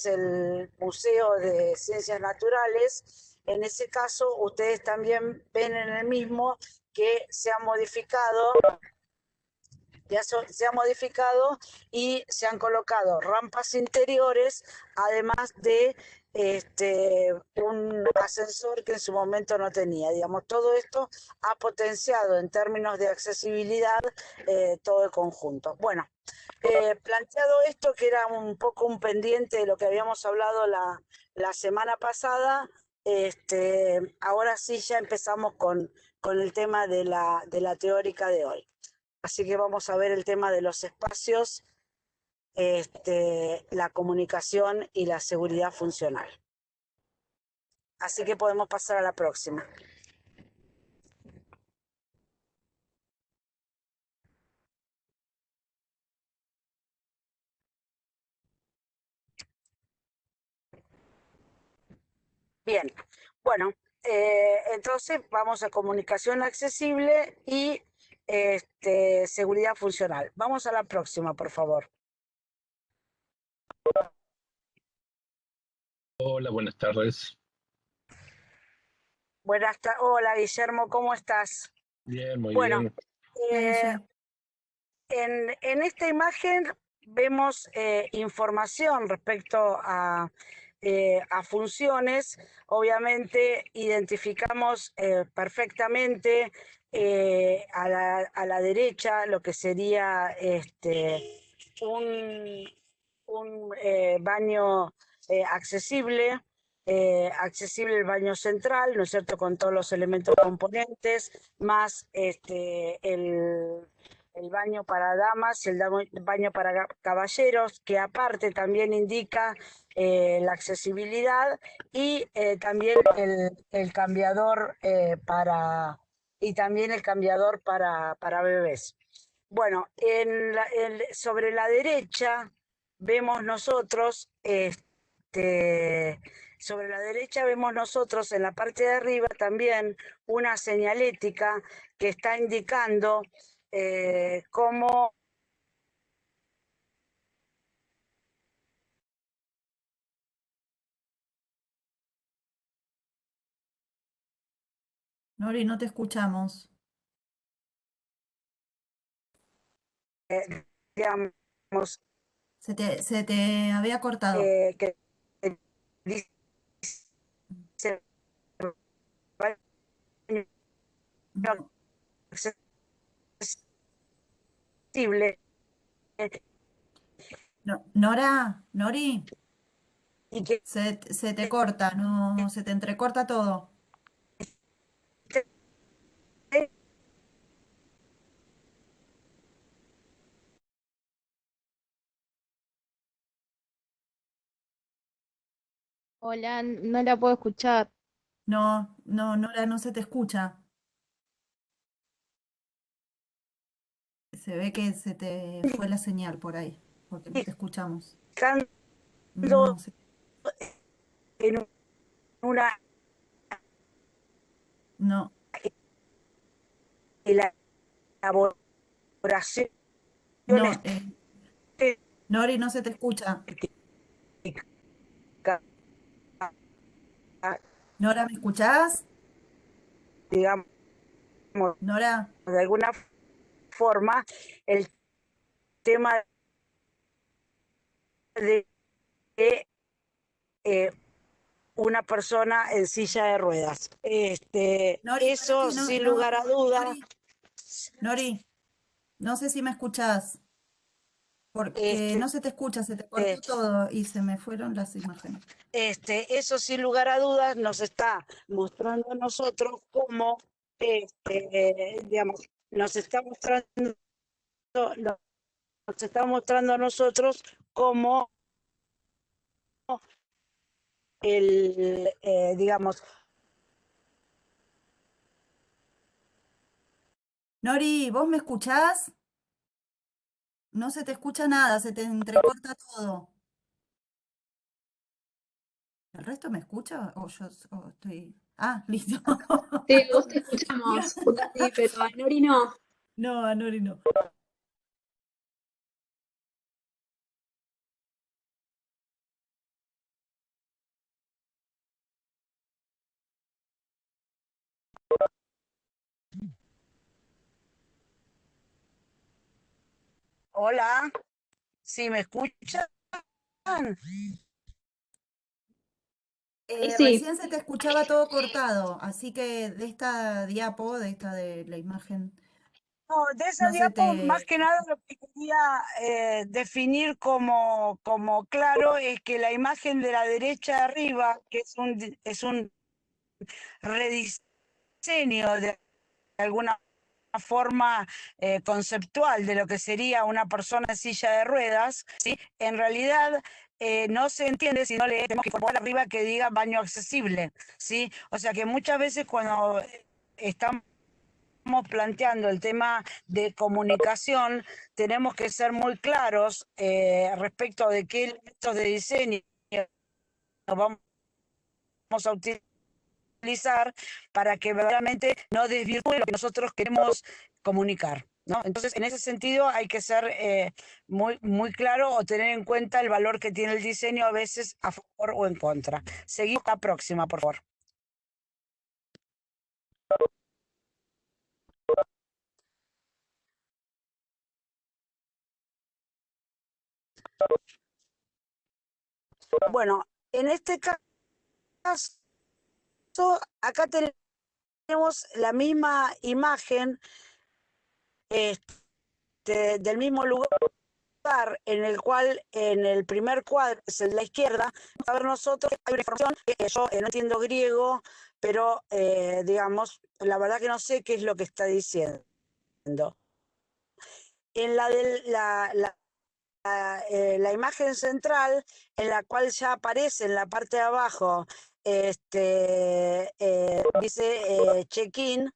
el Museo de Ciencias Naturales. En ese caso, ustedes también ven en el mismo que se ha modificado, se ha modificado y se han colocado rampas interiores, además de un ascensor que en su momento no tenía. Digamos, todo esto ha potenciado en términos de accesibilidad todo el conjunto. Bueno, planteado esto, que era un poco un pendiente de lo que habíamos hablado la semana pasada, ahora sí ya empezamos con el tema de la teórica de hoy. Así que vamos a ver el tema de los espacios, la comunicación y la seguridad funcional. Así que podemos pasar a la próxima. Bien, bueno, entonces vamos a comunicación accesible y seguridad funcional. Vamos a la próxima, por favor. Hola, buenas tardes. Hola, Guillermo, ¿cómo estás? Bien, muy Bueno, bien. Hola, eh, Guille. en esta imagen vemos información respecto a funciones. Obviamente identificamos perfectamente a la derecha lo que sería un, un baño accesible. Accesible el baño central, ¿no es cierto?, con todos los elementos componentes, más el baño para damas y el baño para caballeros, que aparte también indica la accesibilidad, y también el cambiador y también el cambiador para bebés. Bueno, sobre la derecha vemos nosotros, sobre la derecha vemos nosotros en la parte de arriba también una señalética que está indicando cómo Nori, no te escuchamos. digamos, Se te había cortado. que dice baño No, accesible no. Nora, Nori, y que se te corta, no, se te entrecorta todo. Hola, no la puedo escuchar. No, no, Nora, no se te escucha. Se ve que se te fue la señal por ahí, porque no te escuchamos. estando No, en una no. elaboración No, estética, Nori, no se te escucha. Nora, ¿me escuchás? digamos, Nora, de alguna forma, el tema de eh, una persona en silla de ruedas. Nori, para Eso que no, sin no, lugar a duda, Nori, Nori, no sé si me escuchás. Porque este, no se te escucha, se te eh, cortó todo y se me fueron las imágenes. eso sin lugar a dudas nos está mostrando a nosotros cómo, digamos, nos está mostrando, nos está mostrando a nosotros cómo digamos, Nori, ¿vos me escuchás? No se te escucha nada, se te entrecorta todo. ¿El resto me escucha o yo estoy... Ah, listo. Sí, vos te escuchamos, justo sí, pero a Nori no. No, a Nori no. Hola, ¿sí me escuchan? Sí, sí. Recién se te escuchaba todo cortado, así que de esta diapo, de esta de la imagen, No, de esa no se diapo, más te... que nada lo que quería definir como claro es que la imagen de la derecha arriba, que es un rediseño de alguna forma conceptual de lo que sería una persona en silla de ruedas, ¿sí? En realidad no se entiende si no le tenemos que incorporar arriba que diga baño accesible, ¿sí? O sea que muchas veces cuando estamos planteando el tema de comunicación, tenemos que ser muy claros respecto de qué elementos de diseño vamos a utilizar para que verdaderamente no desvirtúe lo que nosotros queremos comunicar, ¿no? Entonces, en ese sentido hay que ser muy claro o tener en cuenta el valor que tiene el diseño a veces a favor o en contra. Seguimos la próxima, por favor. Bueno, en este caso, acá tenemos la misma imagen del mismo lugar en el cual en el primer cuadro, que es el de la izquierda, vamos a ver nosotros hay una información que yo no entiendo griego, pero digamos, la verdad que no sé qué es lo que está diciendo. En la imagen central, en la cual ya aparece en la parte de abajo, dice check-in,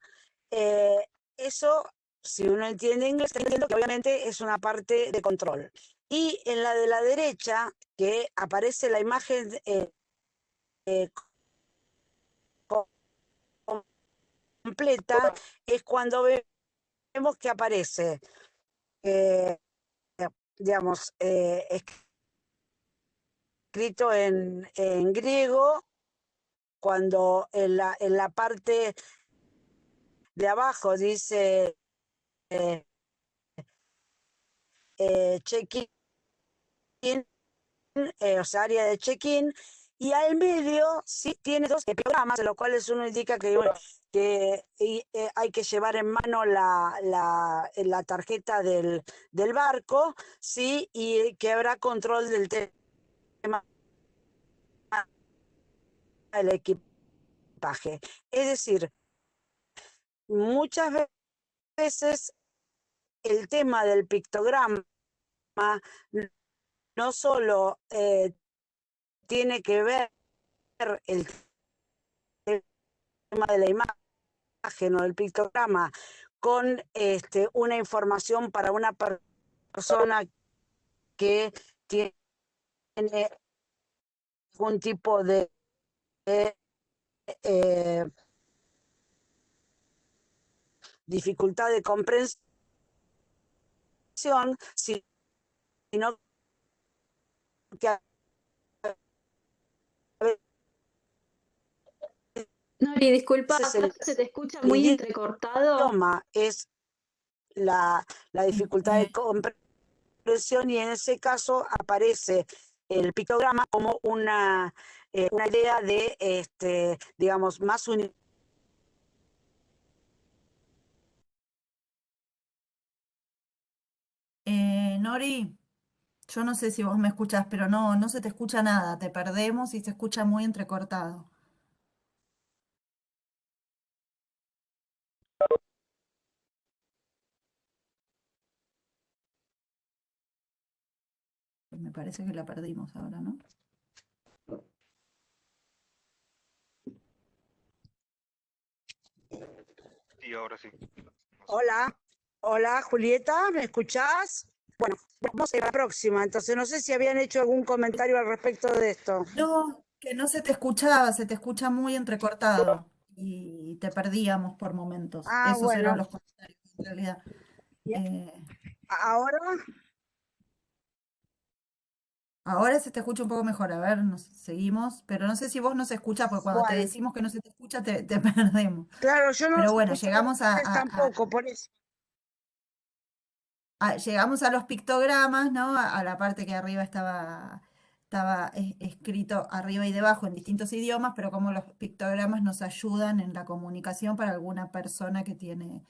eh, eso, si uno entiende inglés, está entendiendo que obviamente es una parte de control. Y en la de la derecha, que aparece la imagen eh, completa, es cuando vemos que aparece, eh, digamos, escrito en griego, cuando en la parte de abajo dice check-in, o sea, área de check-in, y al medio sí tiene dos programas, en los cuales uno indica que hay que llevar en mano la tarjeta del barco, sí, y que habrá control del tema del equipaje. Es decir, muchas veces el tema del pictograma no solo tiene que ver el tema de la imagen o del pictograma con una información para una persona que tiene algún tipo de eh, dificultad de comprensión, sino que a Nori, disculpa, veces acá el se te escucha muy idioma entrecortado. es la dificultad de Este, comprensión, y en ese caso aparece el pictograma como una idea de, digamos, más Nori, yo no sé si vos me escuchás, pero no se te escucha nada, te perdemos y se escucha muy entrecortado. Me parece que la perdimos ahora, ¿no? Y ahora sí. Hola, hola Julieta, ¿me escuchás? Bueno, vamos a la próxima, entonces no sé si habían hecho algún comentario al respecto de esto. No, que no se te escuchaba, se te escucha muy entrecortado y te perdíamos por momentos. Ah, Esos eran bueno, los comentarios en realidad. y Eh, ahora, Ahora se te escucha un poco mejor. A ver, seguimos. Pero no sé si vos nos escuchás, porque cuando te ¿Cuál? decimos que no se te escucha, te perdemos. Claro, yo no Pero los bueno, escucho a ustedes tampoco, por eso. Llegamos a los pictogramas, ¿no? A la parte que arriba estaba escrito arriba y debajo en distintos idiomas, pero como los pictogramas nos ayudan en la comunicación para alguna persona que tiene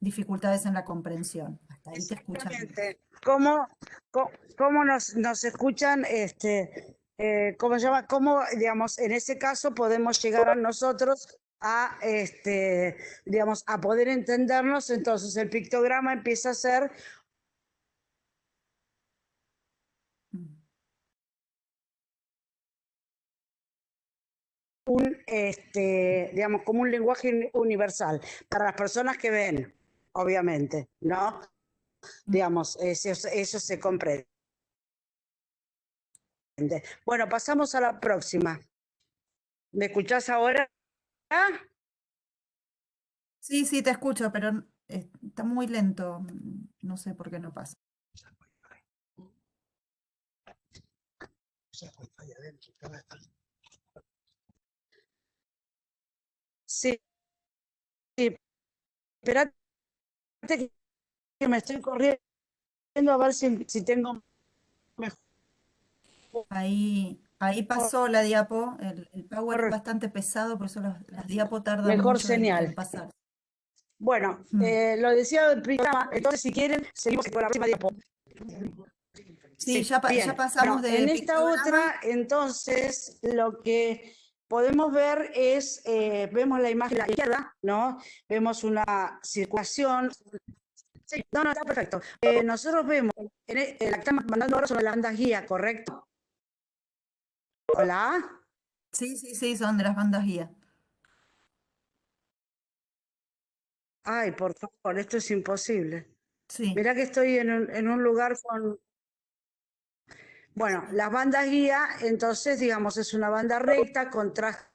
dificultades en la comprensión. Hasta ahí te escuchamos. Exactamente. ¿Cómo nos escuchan? ¿Cómo se llama? ¿Cómo, digamos, en ese caso podemos llegar a nosotros a, digamos, a poder entendernos? Entonces el pictograma empieza a ser Mm. digamos, como un lenguaje universal para las personas que ven, obviamente, ¿no? Mm. Digamos, eso se comprende. Bueno, pasamos a la próxima. ¿Me escuchás ahora? Sí, sí, te escucho, pero está muy lento. No sé por qué no pasa. Sí, sí, espérate que me estoy corriendo a ver si tengo mejor, Ahí pasó la diapo. El Power es bastante pesado, por eso las diapos tardan mejor mucho en señal. pasar. Bueno, Mm. lo decía del programa, entonces si quieren, seguimos con la próxima diapo. Sí, Sí, ya bien. pasamos Bueno, de en esta pictograma. otra, entonces, lo que podemos ver es, vemos la imagen a la izquierda, ¿no? Vemos una circulación. Sí, no, no, está perfecto. Nosotros vemos, la que estamos mandando ahora son las bandas guía, ¿correcto? Hola. Sí, sí, sí, son de las bandas guía. Ay, por favor, esto es imposible. Sí, Mirá que estoy en un lugar con... Bueno, sí. las bandas guía, entonces, digamos, es una banda recta, contraste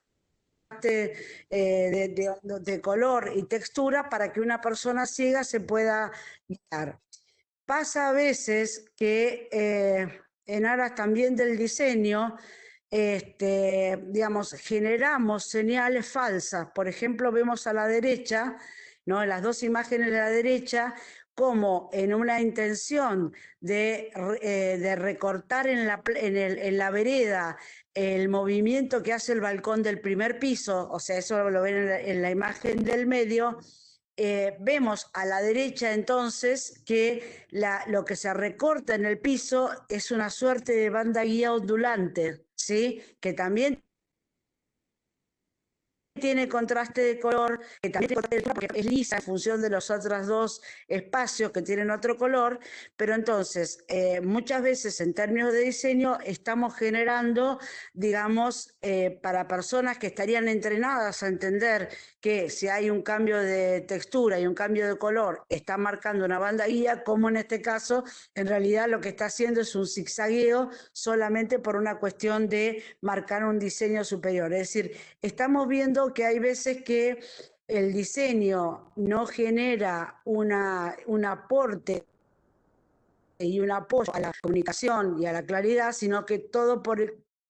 de color y textura para que una persona ciega se pueda guiar. Pasa a veces que en aras también del diseño, digamos, generamos señales falsas. Por ejemplo, vemos a la derecha, ¿no? En las dos imágenes de la derecha, como en una intención de recortar en la vereda el movimiento que hace el balcón del primer piso, o sea, eso lo ven en la imagen del medio. Vemos a la derecha entonces que lo que se recorta en el piso es una suerte de banda guía ondulante, ¿sí? Que también tiene contraste de color, que también tiene contraste de color porque es lisa en función de los otros dos espacios que tienen otro color, pero entonces muchas veces en términos de diseño estamos generando, digamos, para personas que estarían entrenadas a entender que si hay un cambio de textura y un cambio de color, está marcando una banda guía, como en este caso, en realidad lo que está haciendo es un zigzagueo solamente por una cuestión de marcar un diseño superior. Es decir, estamos viendo que hay veces que el diseño no genera un aporte y un apoyo a la comunicación y a la claridad, sino que todo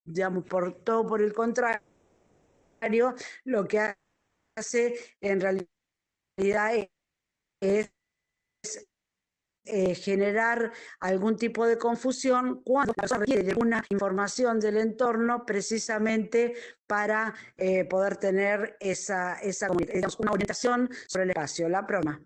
digamos, todo por el contrario, lo que hace en realidad es generar algún tipo de confusión cuando la persona requiere de una información del entorno precisamente para poder tener digamos, una orientación sobre el espacio, la broma.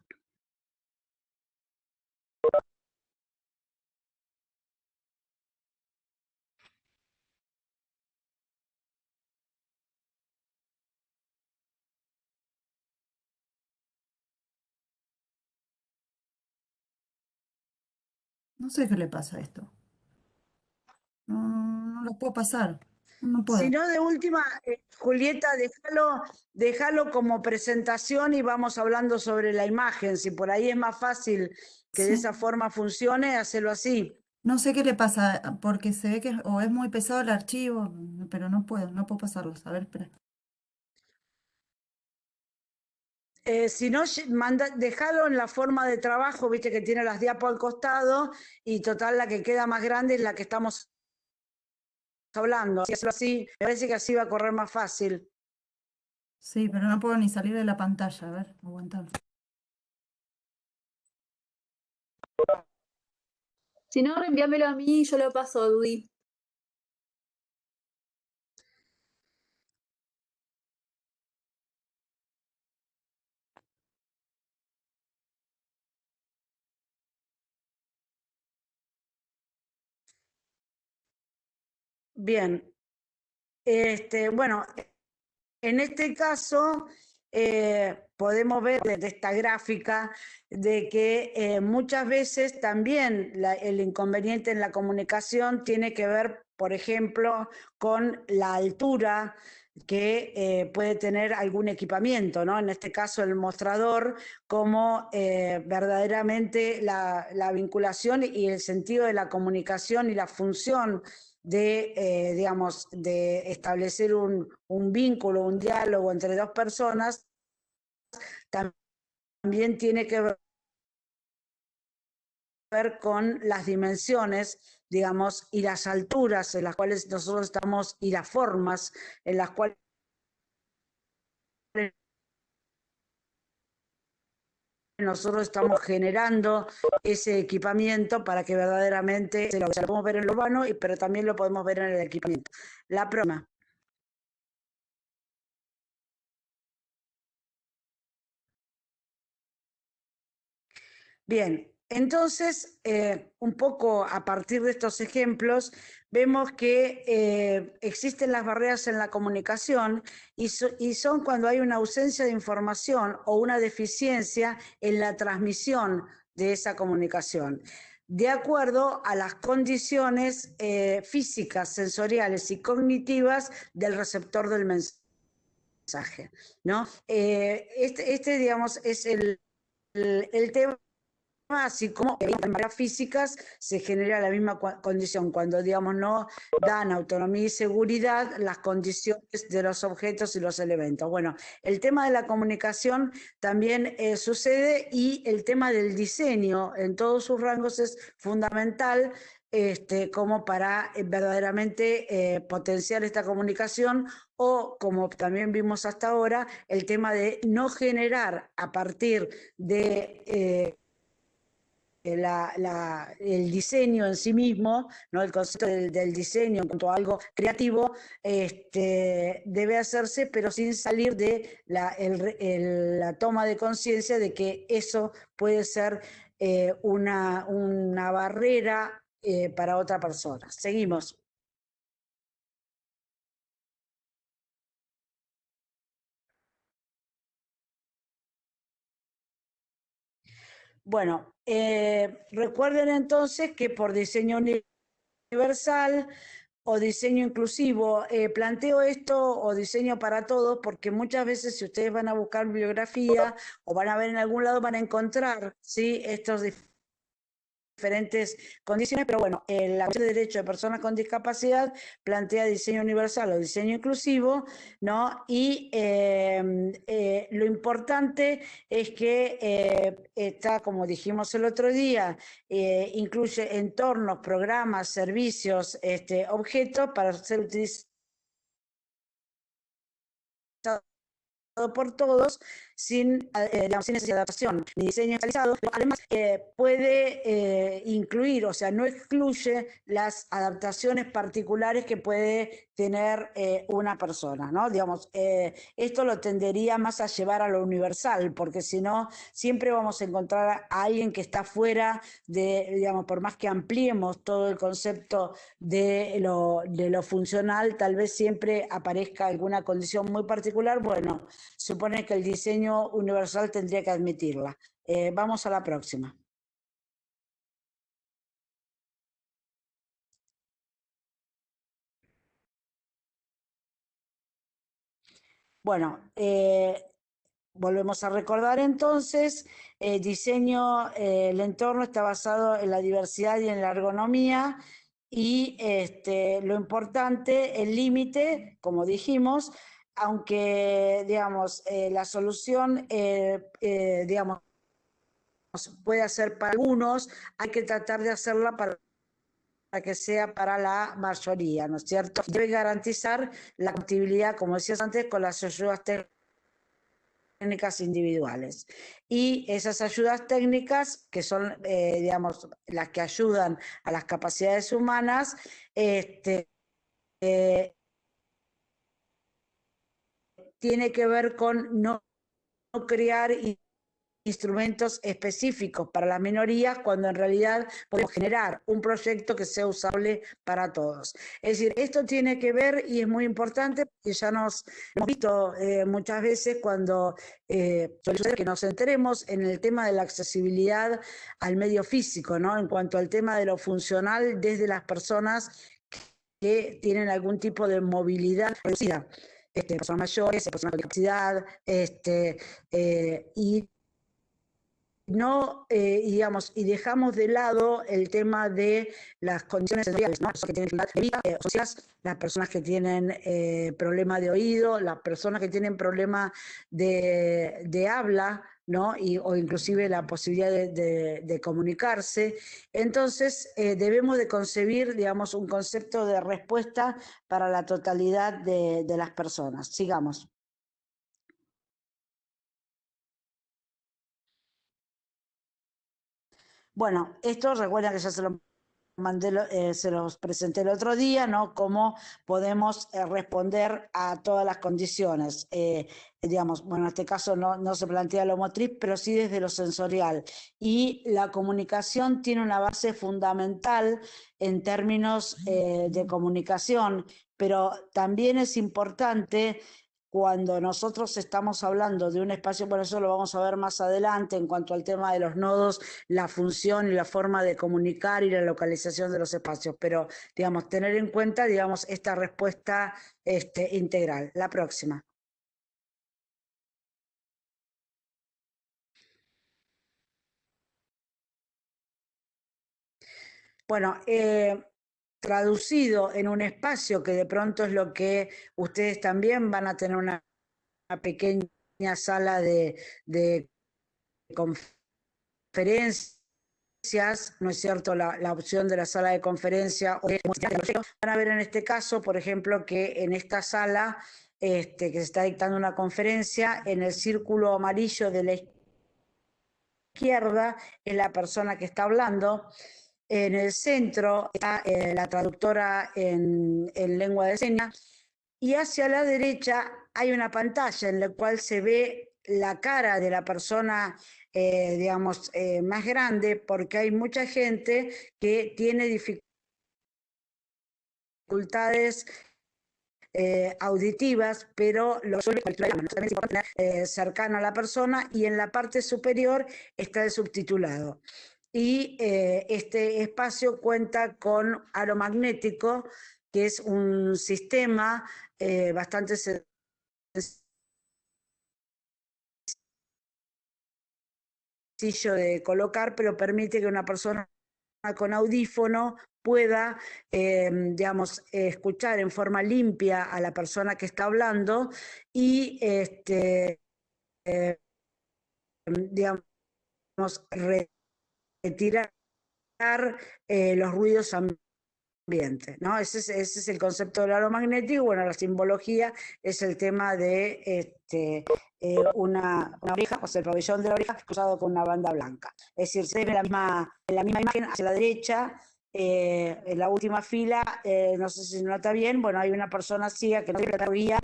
No sé qué le pasa a esto. No, no lo puedo pasar. No Si puedo. no, de última, Julieta, déjalo como presentación y vamos hablando sobre la imagen. Si por ahí es más fácil que de Sí. esa forma funcione, hacelo así. No sé qué le pasa, porque se ve que o es muy pesado el archivo, pero no puedo pasarlos. A ver, espera. Si no, déjalo en la forma de trabajo, viste que tiene las diapos al costado y total la que queda más grande es la que estamos hablando. Si hacerlo así, me parece que así va a correr más fácil. Sí, pero no puedo ni salir de la pantalla. A ver, aguantar. Si no, reenvíamelo a mí y yo lo paso, Dudy. Bien. Bueno, en este caso, podemos ver desde esta gráfica de que muchas veces también el inconveniente en la comunicación tiene que ver, por ejemplo, con la altura que puede tener algún equipamiento, ¿no? En este caso el mostrador, como verdaderamente la vinculación y el sentido de la comunicación y la función de, digamos, de establecer un vínculo, un diálogo entre dos personas, también tiene que ver con las dimensiones, digamos, y las alturas en las cuales nosotros estamos, y las formas en las cuales nosotros estamos generando ese equipamiento para que verdaderamente se lo podemos ver en lo urbano, pero también lo podemos ver en el equipamiento. La próxima. Bien, entonces, un poco a partir de estos ejemplos, vemos que existen las barreras en la comunicación y son cuando hay una ausencia de información o una deficiencia en la transmisión de esa comunicación, de acuerdo a las condiciones físicas, sensoriales y cognitivas del receptor del mensaje, ¿no? Digamos, es el tema. Así como en las físicas se genera la misma condición, cuando, digamos, no dan autonomía y seguridad las condiciones de los objetos y los elementos. Bueno, el tema de la comunicación también sucede, y el tema del diseño en todos sus rangos es fundamental, como para verdaderamente potenciar esta comunicación, o, como también vimos hasta ahora, el tema de no generar a partir de el diseño en sí mismo, ¿no? El concepto del diseño en cuanto a algo creativo, debe hacerse, pero sin salir de la toma de conciencia de que eso puede ser una barrera para otra persona. Seguimos. Bueno, recuerden entonces que por diseño universal o diseño inclusivo, planteo esto, o diseño para todos, porque muchas veces, si ustedes van a buscar bibliografía o van a ver en algún lado, van a encontrar, ¿sí?, estos diferentes condiciones, pero bueno, la Comisión de Derechos de Personas con Discapacidad plantea diseño universal o diseño inclusivo, ¿no? Y lo importante es que está, como dijimos el otro día, incluye entornos, programas, servicios, objetos para ser utilizados por todos, sin necesidad de adaptación ni diseño especializado, pero además puede incluir, o sea, no excluye las adaptaciones particulares que puede tener una persona, ¿no? Digamos, esto lo tendería más a llevar a lo universal, porque si no, siempre vamos a encontrar a alguien que está fuera de, digamos, por más que ampliemos todo el concepto de lo funcional, tal vez siempre aparezca alguna condición muy particular. Bueno, supone que el diseño universal tendría que admitirla. Vamos a la próxima. Bueno, volvemos a recordar entonces, diseño, el entorno está basado en la diversidad y en la ergonomía, y lo importante, el límite, como dijimos, aunque, digamos, la solución, digamos, puede ser para algunos, hay que tratar de hacerla para que sea para la mayoría, ¿no es cierto? Debe garantizar la compatibilidad, como decías antes, con las ayudas técnicas individuales. Y esas ayudas técnicas, que son, digamos, las que ayudan a las capacidades humanas, tiene que ver con no crear instrumentos específicos para las minorías cuando en realidad podemos generar un proyecto que sea usable para todos. Es decir, esto tiene que ver y es muy importante, y ya nos hemos visto muchas veces cuando suele suceder que nos enteremos en el tema de la accesibilidad al medio físico, ¿no? En cuanto al tema de lo funcional desde las personas que tienen algún tipo de movilidad reducida. Personas mayores, personas con discapacidad, y no, digamos, y dejamos de lado el tema de las condiciones sensoriales, ¿no? Las personas que tienen dificultades, las personas que tienen problema de oído, las personas que tienen problema de habla, ¿no? O inclusive la posibilidad de comunicarse. Entonces, debemos de concebir, digamos, un concepto de respuesta para la totalidad de las personas. Sigamos. Bueno, esto recuerda que ya se lo se los presenté el otro día, ¿no? Cómo podemos responder a todas las condiciones. Digamos, bueno, en este caso no se plantea lo motriz, pero sí desde lo sensorial. Y la comunicación tiene una base fundamental en términos de comunicación, pero también es importante cuando nosotros estamos hablando de un espacio, bueno, eso lo vamos a ver más adelante en cuanto al tema de los nodos, la función y la forma de comunicar y la localización de los espacios, pero, digamos, tener en cuenta, digamos, esta respuesta integral. La próxima. Bueno, traducido en un espacio que de pronto es lo que ustedes también van a tener una pequeña sala de conferencias, ¿no es cierto?, la opción de la sala de conferencia. Van a ver en este caso, por ejemplo, que en esta sala que se está dictando una conferencia, en el círculo amarillo de la izquierda es la persona que está hablando. En el centro está la traductora en lengua de señas, y hacia la derecha hay una pantalla en la cual se ve la cara de la persona, digamos, más grande, porque hay mucha gente que tiene dificultades auditivas, pero lo suele tener cercano a la persona, y en la parte superior está el subtitulado. Y este espacio cuenta con aro magnético, que es un sistema bastante sencillo de colocar, pero permite que una persona con audífono pueda, digamos, escuchar en forma limpia a la persona que está hablando y, digamos, retirar los ruidos ambientes, ¿no? Ese es el concepto del aro magnético. Bueno, la simbología es el tema de una oreja, o sea, el pabellón de la oreja cruzado con una banda blanca. Es decir, se ve en la misma imagen hacia la derecha, en la última fila, no sé si se nota bien, bueno, hay una persona ciega que no tiene la guía,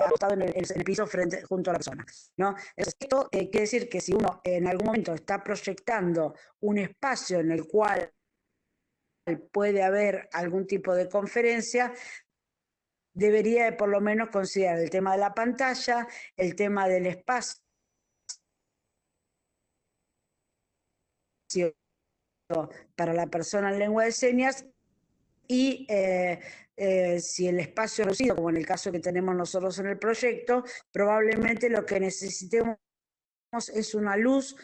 acostado en el piso junto a la persona, ¿no? Entonces, esto quiere decir que si uno en algún momento está proyectando un espacio en el cual puede haber algún tipo de conferencia, debería de por lo menos considerar el tema de la pantalla, el tema del espacio para la persona en lengua de señas, y si el espacio es reducido, como en el caso que tenemos nosotros en el proyecto, probablemente lo que necesitemos es una luz,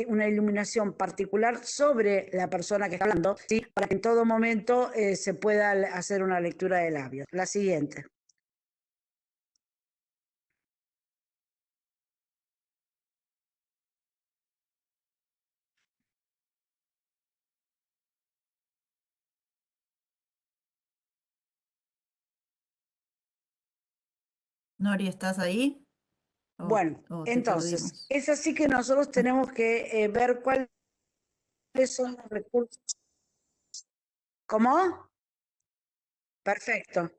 una iluminación particular sobre la persona que está hablando, ¿sí?, para que en todo momento se pueda hacer una lectura de labios. La siguiente. Nori, ¿estás ahí? Bueno, O te entonces, perdimos. es así que nosotros tenemos que ver cuáles son los recursos. ¿Cómo? Perfecto.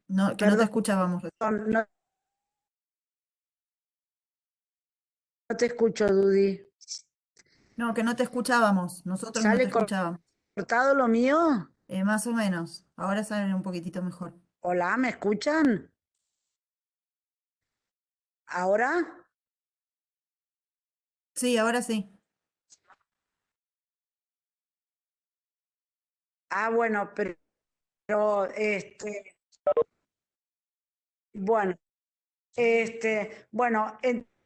No, que no te Perdón, escuchábamos. no, no te escucho, Dudy. No, que no te escuchábamos. Nosotros no te ¿Sale escuchábamos. cortado lo mío? Más o menos. Ahora sale un poquitito mejor. Hola, ¿me escuchan? ¿Ahora? Sí, ahora sí. Ah, bueno, pero bueno, bueno, entonces,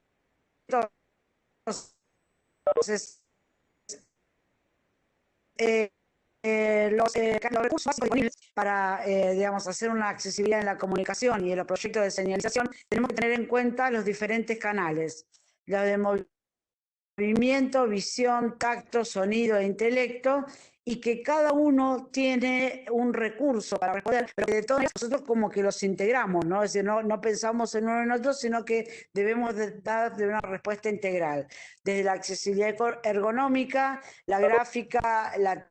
eh, los recursos básicos disponibles para, digamos, hacer una accesibilidad en la comunicación y en los proyectos de señalización, tenemos que tener en cuenta los diferentes canales, los de movimiento, visión, tacto, sonido e intelecto, y que cada uno tiene un recurso para responder, pero que de todos nosotros como que los integramos, ¿no? Es decir, no pensamos en uno en otro, sino que debemos dar de una respuesta integral, desde la accesibilidad ergonómica, la gráfica, la...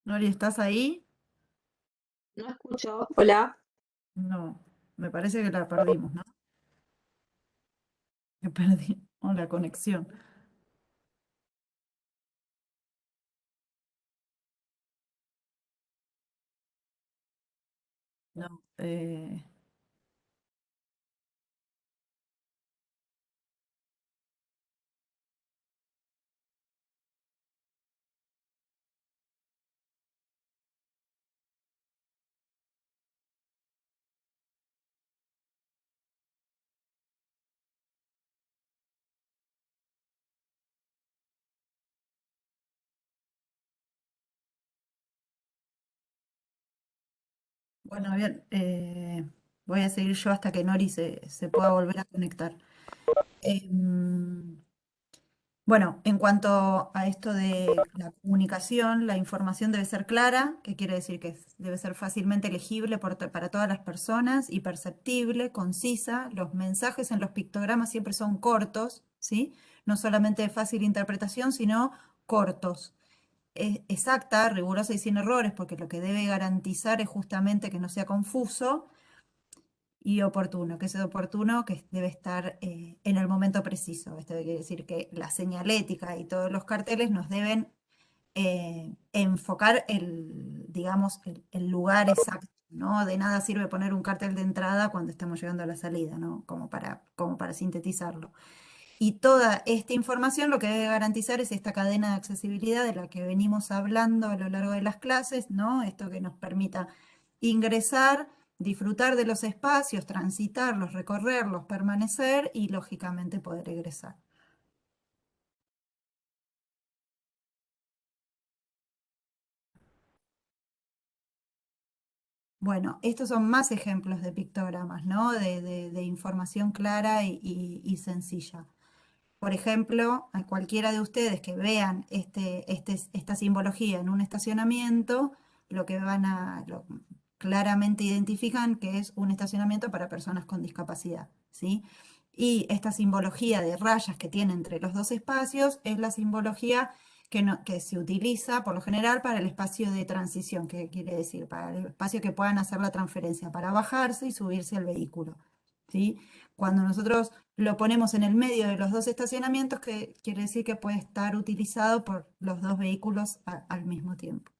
Nori, ¿estás ahí? No escucho. Hola. No, me parece que la perdimos, ¿no? Que perdimos la conexión. No, bueno, bien, voy a seguir yo hasta que Nori se pueda volver a conectar. Em, bueno, en cuanto a esto de la comunicación, la información debe ser clara, que quiere decir que debe ser fácilmente legible para todas las personas y perceptible, concisa. Los mensajes en los pictogramas siempre son cortos, ¿sí? No solamente de fácil interpretación, sino cortos. Es exacta, rigurosa y sin errores, porque lo que debe garantizar es justamente que no sea confuso y oportuno, que es oportuno, que debe estar en el momento preciso. Esto quiere decir que la señalética y todos los carteles nos deben enfocar digamos, el lugar exacto, ¿no? De nada sirve poner un cartel de entrada cuando estamos llegando a la salida, ¿no? Como para sintetizarlo. Y toda esta información lo que debe garantizar es esta cadena de accesibilidad de la que venimos hablando a lo largo de las clases, ¿no? Esto que nos permita ingresar, disfrutar de los espacios, transitarlos, recorrerlos, permanecer y lógicamente poder egresar. Bueno, estos son más ejemplos de pictogramas, ¿no? De información clara y sencilla. Por ejemplo, a cualquiera de ustedes que vean esta simbología en un estacionamiento, lo que claramente identifican que es un estacionamiento para personas con discapacidad, ¿sí? Y esta simbología de rayas que tiene entre los dos espacios es la simbología que se utiliza por lo general para el espacio de transición, que quiere decir para el espacio que puedan hacer la transferencia para bajarse y subirse al vehículo, ¿sí? Cuando nosotros lo ponemos en el medio de los dos estacionamientos, que quiere decir que puede estar utilizado por los dos vehículos al mismo tiempo.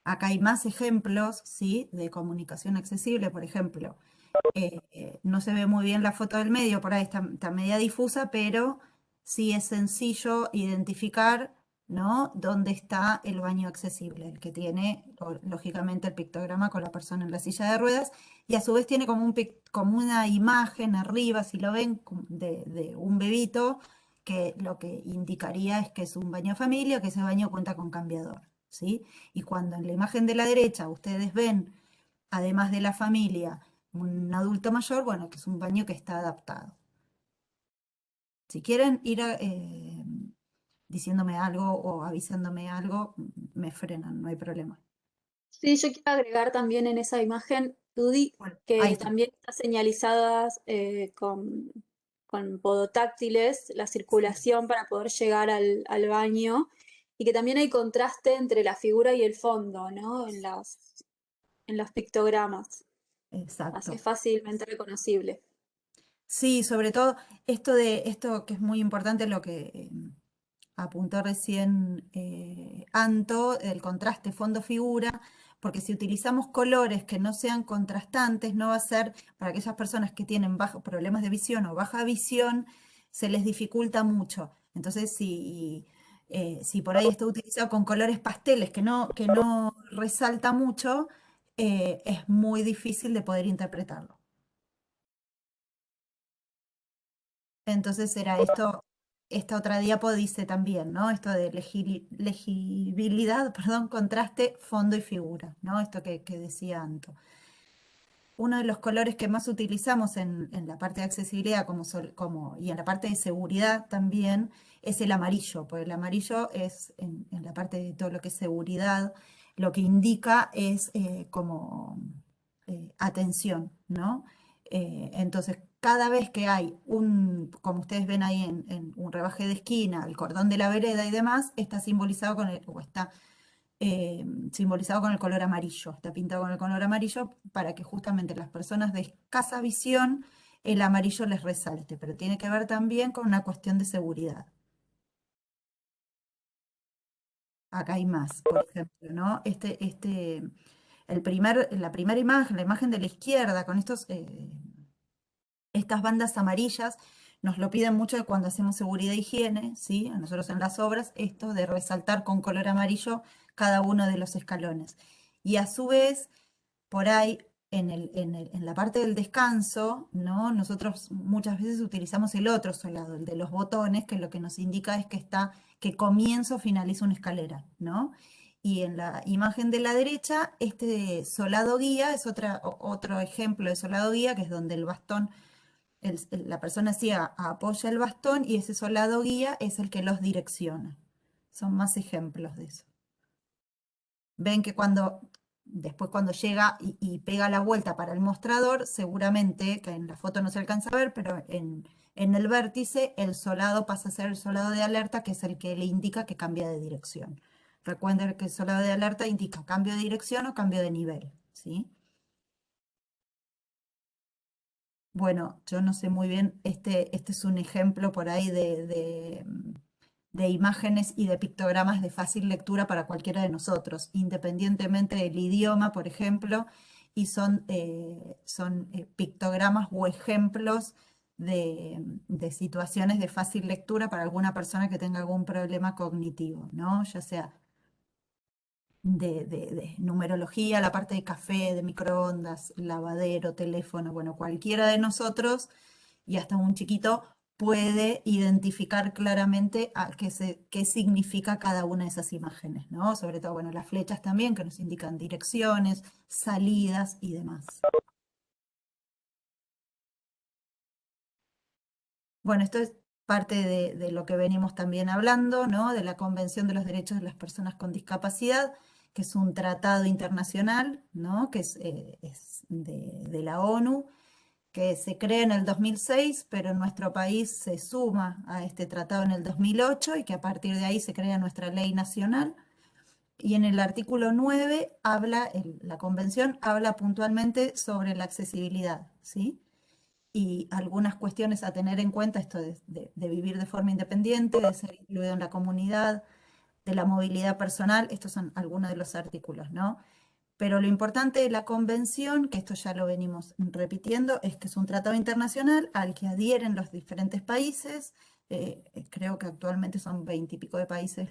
Acá hay más ejemplos, ¿sí? De comunicación accesible, por ejemplo. No se ve muy bien la foto del medio, por ahí está media difusa, pero sí es sencillo identificar, ¿no? Dónde está el baño accesible, el que tiene, lógicamente, el pictograma con la persona en la silla de ruedas, y a su vez tiene como una imagen arriba, si lo ven, de un bebito que lo que indicaría es que es un baño familia, que ese baño cuenta con cambiador, ¿sí? Y cuando en la imagen de la derecha ustedes ven, además de la familia, un adulto mayor, bueno, que es un baño que está adaptado. Si quieren ir diciéndome algo o avisándome algo, me frenan, no hay problema. Sí, yo quiero agregar también en esa imagen, Tudy, Bueno, ahí que está. también está señalizadas con podotáctiles la Sí, circulación para poder llegar al baño y que también hay contraste entre la figura y el fondo, ¿no? En los pictogramas, así es exacto. fácilmente reconocible. Sí, sobre todo esto que es muy importante, lo que apuntó recién Anto, el contraste fondo-figura, porque si utilizamos colores que no sean contrastantes, no va a ser para aquellas personas que tienen problemas de visión o baja visión, se les dificulta mucho. Entonces, si por ahí está utilizado con colores pasteles que no resalta mucho, es muy difícil de poder interpretarlo. Entonces era esto, esta otra diapo dice también, ¿no? Esto de legibilidad, perdón, contraste, fondo y figura, ¿no? Esto que decía Anto. Uno de los colores que más utilizamos en la parte de accesibilidad y en la parte de seguridad también es el amarillo, porque el amarillo es en la parte de todo lo que es seguridad, lo que indica es como atención, ¿no? Entonces, cada vez que hay como ustedes ven ahí en un rebaje de esquina, el cordón de la vereda y demás, está simbolizado o está simbolizado con el color amarillo, está pintado con el color amarillo para que justamente las personas de escasa visión el amarillo les resalte, pero tiene que ver también con una cuestión de seguridad. Acá hay más, por ejemplo, ¿no? La primera imagen, la imagen de la izquierda, con estas bandas amarillas, nos lo piden mucho cuando hacemos seguridad e higiene, ¿sí? A nosotros en las obras, esto de resaltar con color amarillo cada uno de los escalones. Y a su vez, por ahí, en la parte del descanso, ¿no? Nosotros muchas veces utilizamos el otro solado, el de los botones, que lo que nos indica es que comienza o finaliza una escalera, ¿no? Y en la imagen de la derecha, este solado guía es otro ejemplo de solado guía, que es donde el bastón, la persona ciega apoya el bastón y ese solado guía es el que los direcciona. Son más ejemplos de eso. Ven que después cuando llega y pega la vuelta para el mostrador, seguramente, que en la foto no se alcanza a ver, pero en el vértice el solado pasa a ser el solado de alerta, que es el que le indica que cambia de dirección. Recuerden que el solado de alerta indica cambio de dirección o cambio de nivel, ¿sí? Bueno, yo no sé muy bien, este es un ejemplo por ahí de imágenes y de pictogramas de fácil lectura para cualquiera de nosotros, independientemente del idioma, por ejemplo, y son pictogramas o ejemplos de situaciones de fácil lectura para alguna persona que tenga algún problema cognitivo, ¿no? Ya sea de numerología, la parte de café, de microondas, lavadero, teléfono, bueno, cualquiera de nosotros y hasta un chiquito puede identificar claramente qué significa cada una de esas imágenes, ¿no? Sobre todo, bueno, las flechas también que nos indican direcciones, salidas y demás. Bueno, esto es parte de lo que venimos también hablando, ¿no? De la Convención de los Derechos de las Personas con Discapacidad, que es un tratado internacional, ¿no? Que es de la ONU, que se crea en el 2006, pero en nuestro país se suma a este tratado en el 2008 y que a partir de ahí se crea nuestra ley nacional. Y en el artículo 9 la convención habla puntualmente sobre la accesibilidad, ¿sí? Y algunas cuestiones a tener en cuenta, esto de vivir de forma independiente, de ser incluido en la comunidad, de la movilidad personal, estos son algunos de los artículos, ¿no? Pero lo importante de la convención, que esto ya lo venimos repitiendo, es que es un tratado internacional al que adhieren los diferentes países. Creo que actualmente son 20 y pico de países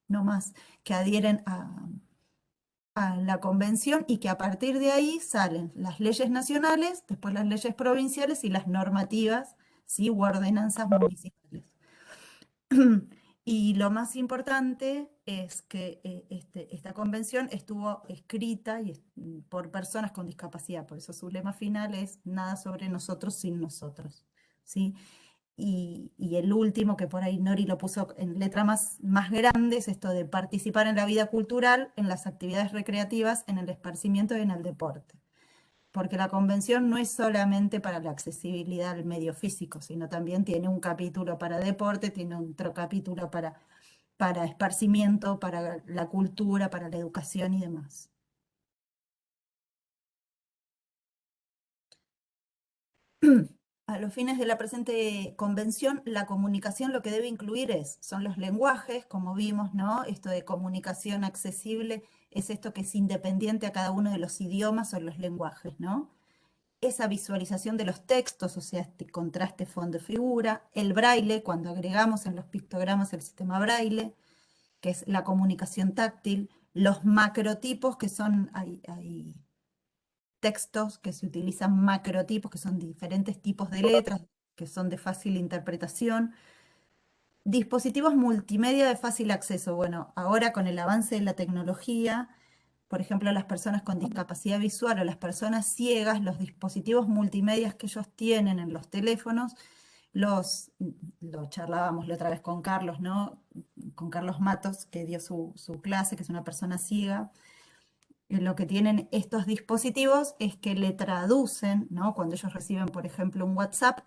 no más, que adhieren a la convención y que a partir de ahí salen las leyes nacionales, después las leyes provinciales y las normativas, ¿sí? U ordenanzas municipales. Y lo más importante es que esta convención estuvo escrita por personas con discapacidad, por eso su lema final es nada sobre nosotros sin nosotros, ¿sí? Y el último, que por ahí Nori lo puso en letra más grande, es esto de participar en la vida cultural, en las actividades recreativas, en el esparcimiento y en el deporte. Porque la convención no es solamente para la accesibilidad al medio físico, sino también tiene un capítulo para deporte, tiene otro capítulo para esparcimiento, para la cultura, para la educación y demás. A los fines de la presente convención, la comunicación lo que debe incluir son los lenguajes, como vimos, ¿no? Esto de comunicación accesible es esto que es independiente a cada uno de los idiomas o los lenguajes, ¿no? Esa visualización de los textos, o sea, este contraste fondo-figura, el braille, cuando agregamos en los pictogramas el sistema braille, que es la comunicación táctil, los macrotipos, que son, hay textos que se utilizan macrotipos, que son diferentes tipos de letras, que son de fácil interpretación. Dispositivos multimedia de fácil acceso. Bueno, ahora con el avance de la tecnología, por ejemplo, las personas con discapacidad visual o las personas ciegas, los dispositivos multimedia que ellos tienen en los teléfonos, lo charlábamos la otra vez con Carlos, ¿no? Con Carlos Matos, que dio su clase, que es una persona ciega. Lo que tienen estos dispositivos es que le traducen, ¿no? Cuando ellos reciben, por ejemplo, un WhatsApp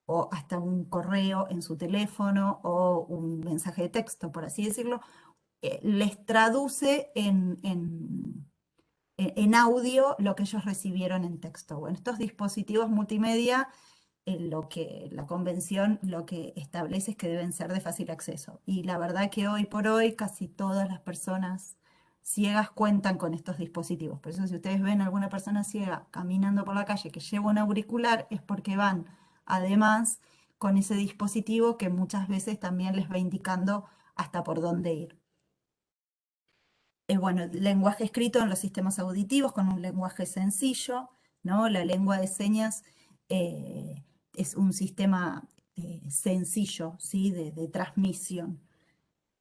o hasta un correo en su teléfono o un mensaje de texto, por así decirlo, les traduce en audio lo que ellos recibieron en texto. Bueno, estos dispositivos multimedia, lo que la convención lo que establece es que deben ser de fácil acceso. Y la verdad que hoy por hoy casi todas las personas ciegas cuentan con estos dispositivos. Por eso si ustedes ven a alguna persona ciega caminando por la calle que lleva un auricular, es porque van además con ese dispositivo que muchas veces también les va indicando hasta por dónde ir. Bueno, el lenguaje escrito en los sistemas auditivos con un lenguaje sencillo, ¿no? La lengua de señas es un sistema sencillo, ¿sí? De transmisión.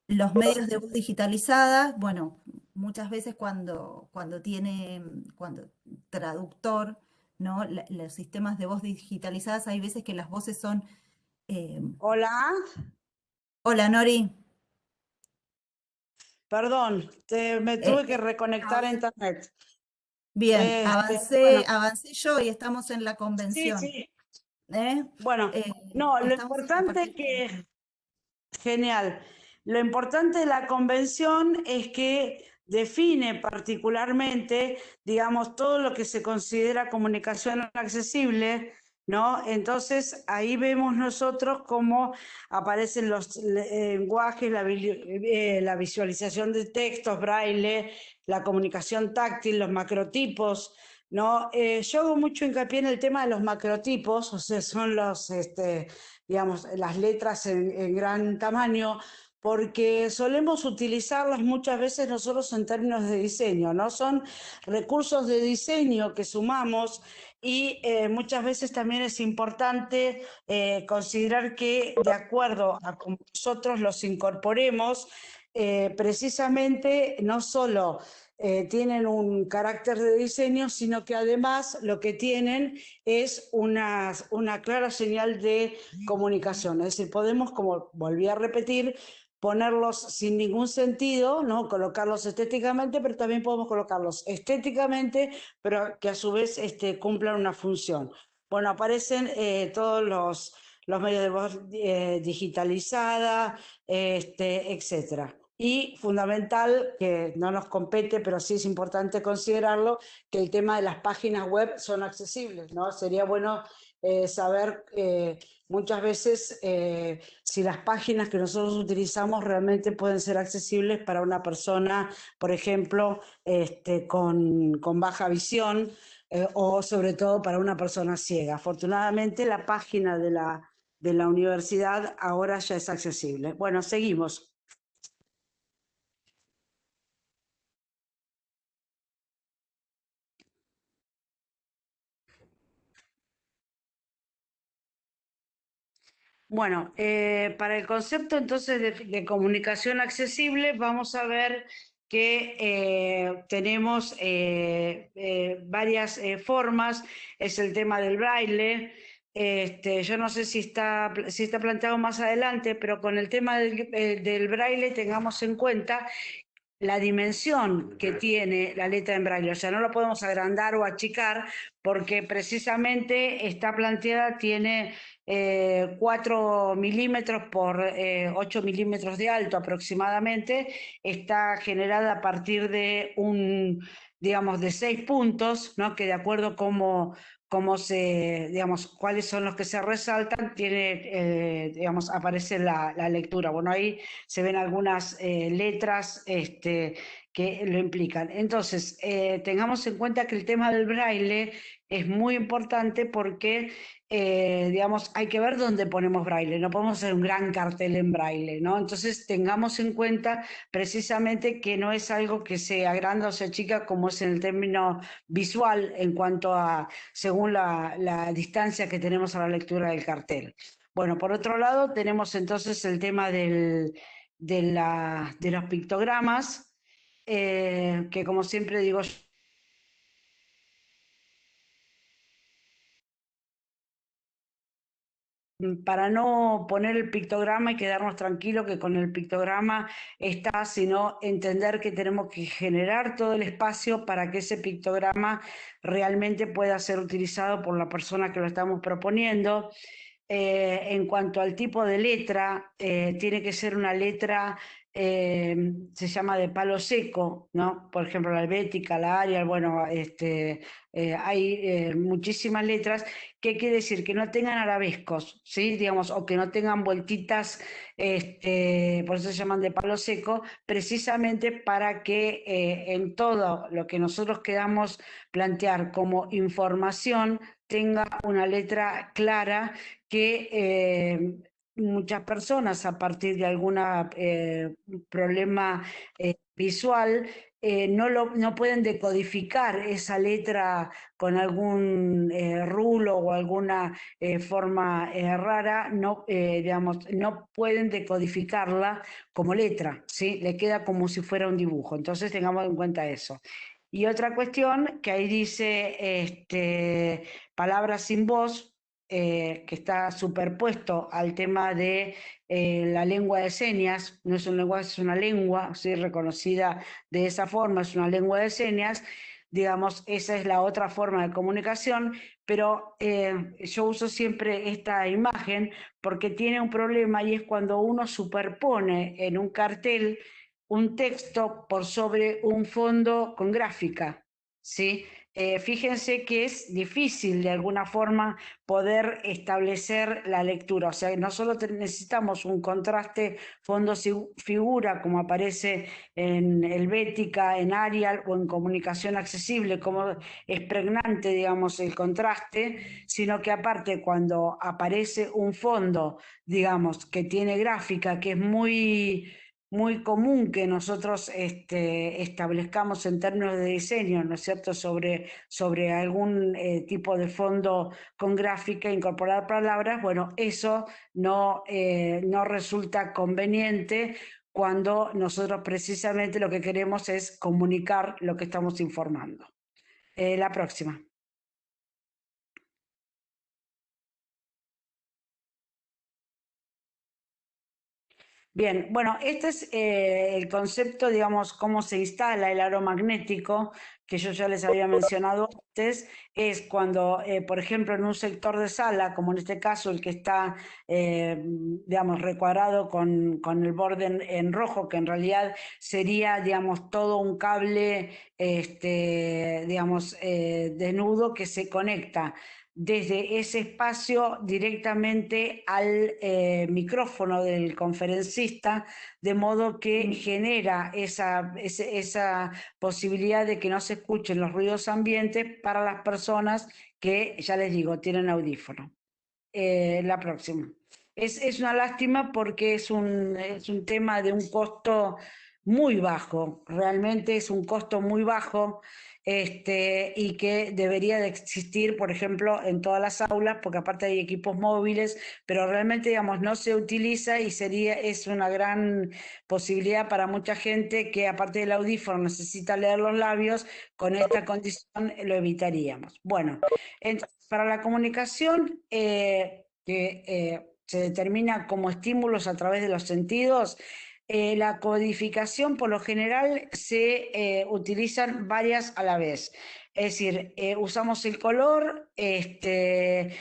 Los medios de voz digitalizadas, bueno, muchas veces cuando traductor, ¿no? Los sistemas de voz digitalizadas, hay veces que las voces son... Hola, Hola, Nori. perdón, me Eh, tuve que reconectar a internet. Bien, Bueno, avancé yo y estamos en la sí, convención. sí. ¿Eh? Bueno, Eh, no, lo estamos en la importante parte que, genial, lo importante de la convención es que define particularmente, digamos, todo lo que se considera comunicación accesible, ¿no? Entonces ahí vemos nosotros cómo aparecen los lenguajes, la visualización de textos, braille, la comunicación táctil, los macrotipos, ¿no? Yo hago mucho hincapié en el tema de los macrotipos, o sea, son digamos, las letras en gran tamaño, porque solemos utilizarlas muchas veces nosotros en términos de diseño, ¿no? Son recursos de diseño que sumamos y muchas veces también es importante considerar que de acuerdo a cómo nosotros los incorporemos, precisamente no solo tienen un carácter de diseño, sino que además lo que tienen es una clara señal de comunicación. Es decir, podemos, como volví a repetir, ponerlos sin ningún sentido, ¿no? Colocarlos estéticamente, pero también podemos colocarlos estéticamente, pero que a su vez cumplan una función. Bueno, aparecen todos los medios de voz digitalizada, etcétera. Y fundamental, que no nos compete, pero sí es importante considerarlo, que el tema de las páginas web son accesibles, ¿no? Sería bueno saber muchas veces si las páginas que nosotros utilizamos realmente pueden ser accesibles para una persona, por ejemplo, con baja visión o sobre todo para una persona ciega. Afortunadamente la página de la universidad ahora ya es accesible. Bueno, seguimos. Bueno, para el concepto entonces de comunicación accesible, vamos a ver que tenemos varias formas. Es el tema del braille. Yo no sé si está planteado más adelante, pero con el tema del braille tengamos en cuenta la dimensión que tiene la letra en braille, o sea, no lo podemos agrandar o achicar porque precisamente está planteada, tiene 4 milímetros por 8 milímetros de alto aproximadamente, está generada a partir de digamos, de 6 puntos, ¿no? Que de acuerdo digamos, cuáles son los que se resaltan, digamos, aparece la lectura. Bueno, ahí se ven algunas letras que lo implican. Entonces, tengamos en cuenta que el tema del braille es muy importante porque, digamos, hay que ver dónde ponemos braille, no podemos hacer un gran cartel en braille, ¿no? Entonces, tengamos en cuenta precisamente que no es algo que se agranda o se achica como es en el término visual en cuanto a, según la distancia que tenemos a la lectura del cartel. Bueno, por otro lado, tenemos entonces el tema de los pictogramas, que como siempre digo, para no poner el pictograma y quedarnos tranquilos que con el pictograma está, sino entender que tenemos que generar todo el espacio para que ese pictograma realmente pueda ser utilizado por la persona que lo estamos proponiendo. En cuanto al tipo de letra, tiene que ser una letra, se llama de palo seco, ¿no? Por ejemplo, la helvética, la Arial, bueno, hay muchísimas letras. ¿Qué quiere decir? Que no tengan arabescos, ¿sí? Digamos, o que no tengan vueltitas, por eso se llaman de palo seco, precisamente para que en todo lo que nosotros queramos plantear como información tenga una letra clara que muchas personas a partir de algún problema visual no pueden decodificar esa letra con algún rulo o alguna forma rara, no, digamos, no pueden decodificarla como letra, ¿sí? Le queda como si fuera un dibujo. Entonces tengamos en cuenta eso. Y otra cuestión que ahí dice palabras sin voz, que está superpuesto al tema de la lengua de señas, no es un lenguaje, es una lengua, ¿sí? Reconocida de esa forma, es una lengua de señas, digamos, esa es la otra forma de comunicación, pero yo uso siempre esta imagen porque tiene un problema y es cuando uno superpone en un cartel un texto por sobre un fondo con gráfica, ¿sí? Fíjense que es difícil de alguna forma poder establecer la lectura, o sea, no solo necesitamos un contraste fondo-figura como aparece en Helvética, en Arial o en Comunicación Accesible, como es pregnante, digamos, el contraste, sino que aparte cuando aparece un fondo, digamos, que tiene gráfica, que es muy común que nosotros establezcamos en términos de diseño, ¿no es cierto?, sobre algún tipo de fondo con gráfica, incorporar palabras, bueno, eso no resulta conveniente cuando nosotros precisamente lo que queremos es comunicar lo que estamos informando. La próxima. Bien, bueno, este es el concepto, digamos, cómo se instala el aro magnético, que yo ya les había mencionado antes, es cuando, por ejemplo, en un sector de sala, como en este caso el que está, digamos, recuadrado con el borde en rojo, que en realidad sería, digamos, todo un cable, digamos, desnudo que se conecta desde ese espacio directamente al micrófono del conferencista, de modo que genera esa posibilidad de que no se escuchen los ruidos ambientes para las personas que, ya les digo, tienen audífono. La próxima. Es una lástima porque es un tema de un costo muy bajo, realmente es un costo muy bajo, y que debería de existir, por ejemplo, en todas las aulas, porque aparte hay equipos móviles, pero realmente, digamos, no se utiliza y es una gran posibilidad para mucha gente que aparte del audífono necesita leer los labios, con esta condición lo evitaríamos. Bueno, entonces, para la comunicación, que se determina como estímulos a través de los sentidos, la codificación por lo general se utilizan varias a la vez. Es decir, usamos el color que,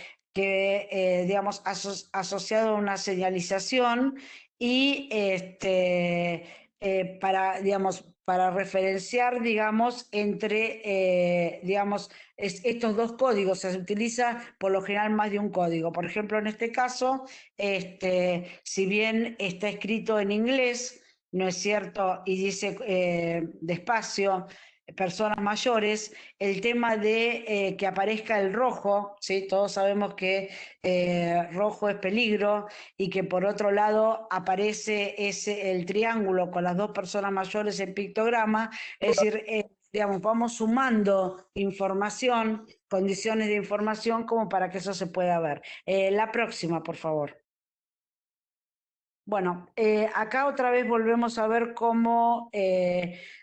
digamos, asociado a una señalización y para, digamos, para referenciar, digamos, entre, digamos, estos dos códigos. Se utiliza por lo general más de un código. Por ejemplo, en este caso, si bien está escrito en inglés, ¿no es cierto? Y dice despacio, personas mayores, el tema de que aparezca el rojo, ¿sí? Todos sabemos que rojo es peligro, y que por otro lado aparece el triángulo con las dos personas mayores en pictograma, es decir, digamos, vamos sumando información, condiciones de información como para que eso se pueda ver. La próxima, por favor. Bueno, acá otra vez volvemos a ver cómo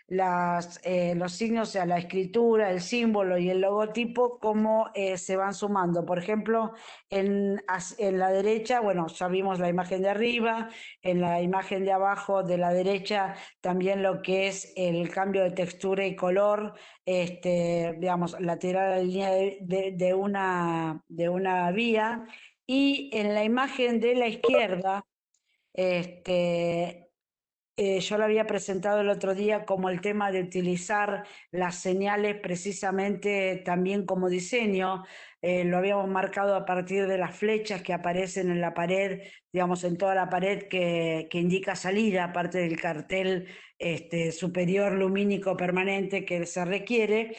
los signos, o sea, la escritura, el símbolo y el logotipo, cómo se van sumando. Por ejemplo, en la derecha, bueno, ya vimos la imagen de arriba, en la imagen de abajo de la derecha también lo que es el cambio de textura y color, digamos, la tirada de línea de una vía. Y en la imagen de la izquierda, este, yo lo había presentado el otro día como el tema de utilizar las señales precisamente también como diseño. Lo habíamos marcado a partir de las flechas que aparecen en la pared, digamos, en toda la pared que indica salida, aparte del cartel superior lumínico permanente que se requiere.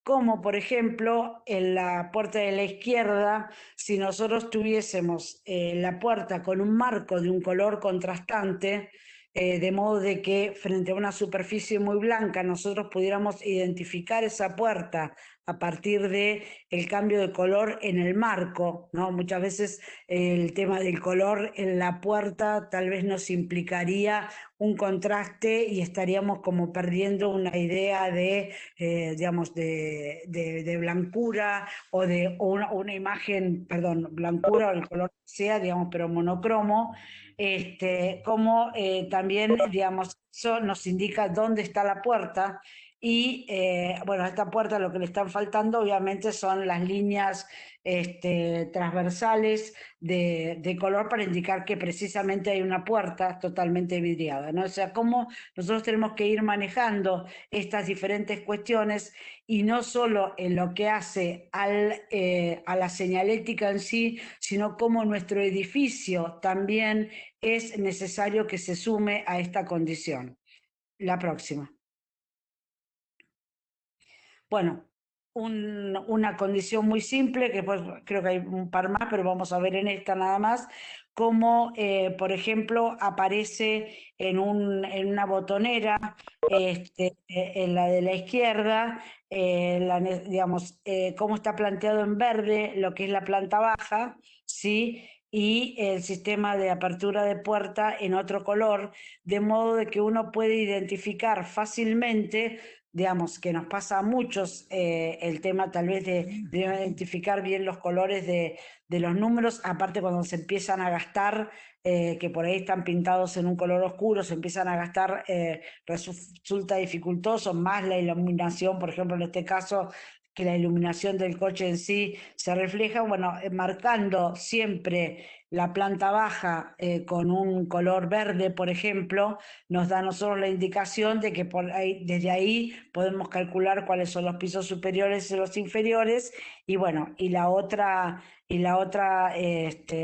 Como por ejemplo en la puerta de la izquierda, si nosotros tuviésemos la puerta con un marco de un color contrastante, de modo de que frente a una superficie muy blanca nosotros pudiéramos identificar esa puerta a partir de el cambio de color en el marco, ¿no? Muchas veces el tema del color en la puerta tal vez nos implicaría un contraste y estaríamos como perdiendo una idea de, digamos, de blancura o de una imagen, perdón, blancura o el color que sea, digamos, pero monocromo, como también, digamos, eso nos indica dónde está la puerta. Y bueno, a esta puerta lo que le están faltando obviamente son las líneas transversales de color para indicar que precisamente hay una puerta totalmente vidriada, ¿no? O sea, cómo nosotros tenemos que ir manejando estas diferentes cuestiones y no solo en lo que hace a la señalética en sí, sino cómo nuestro edificio también es necesario que se sume a esta condición. La próxima. Bueno, una condición muy simple, que pues creo que hay un par más, pero vamos a ver en esta nada más, como por ejemplo aparece en una botonera, en la de la izquierda, digamos, cómo está planteado en verde lo que es la planta baja, ¿sí? Y el sistema de apertura de puerta en otro color, de modo de que uno puede identificar fácilmente, digamos, que nos pasa a muchos el tema tal vez de identificar bien los colores de los números, aparte cuando se empiezan a gastar, que por ahí están pintados en un color oscuro, se empiezan a gastar, resulta dificultoso, más la iluminación, por ejemplo, en este caso, que la iluminación del coche en sí se refleja, bueno, marcando siempre la planta baja con un color verde, por ejemplo, nos da a nosotros la indicación de que desde ahí podemos calcular cuáles son los pisos superiores y los inferiores, y bueno, y la otra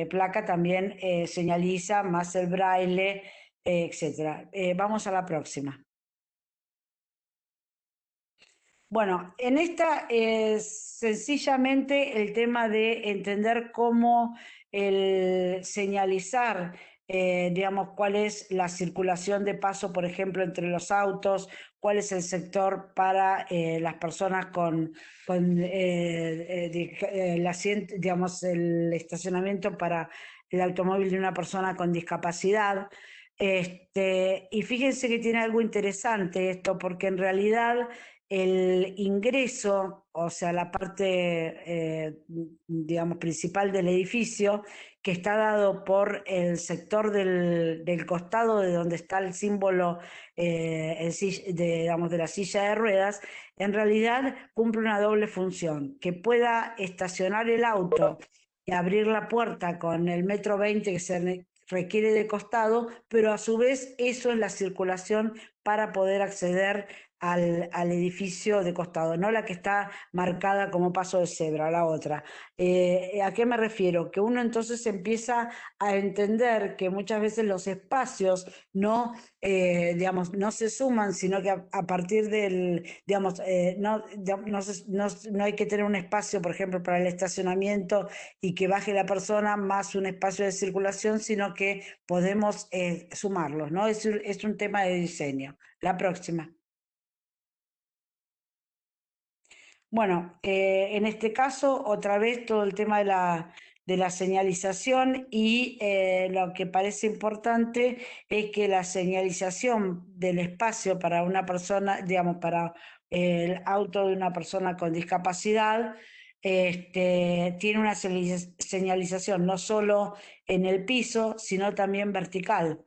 placa también señaliza más el braille, etc. Vamos a la próxima. Bueno, en esta es sencillamente el tema de entender cómo el señalizar digamos, cuál es la circulación de paso, por ejemplo, entre los autos, cuál es el sector para las personas con el asiento, digamos, el estacionamiento para el automóvil de una persona con discapacidad. Y fíjense que tiene algo interesante esto, porque en realidad el ingreso, o sea, la parte, digamos, principal del edificio, que está dado por el sector del costado de donde está el símbolo digamos, de la silla de ruedas, en realidad cumple una doble función, que pueda estacionar el auto y abrir la puerta con el 1,20 m que se requiere de costado, pero a su vez eso es la circulación para poder acceder al edificio de costado, no la que está marcada como paso de cebra, la otra. ¿A qué me refiero? Que uno entonces empieza a entender que muchas veces los espacios no, digamos, no se suman, sino que a partir del, digamos, no hay que tener un espacio, por ejemplo, para el estacionamiento y que baje la persona más un espacio de circulación, sino que podemos sumarlos, ¿no? Es un tema de diseño. La próxima. Bueno, en este caso, otra vez todo el tema de la señalización y lo que parece importante es que la señalización del espacio para una persona, digamos, para el auto de una persona con discapacidad, tiene una señalización no solo en el piso, sino también vertical.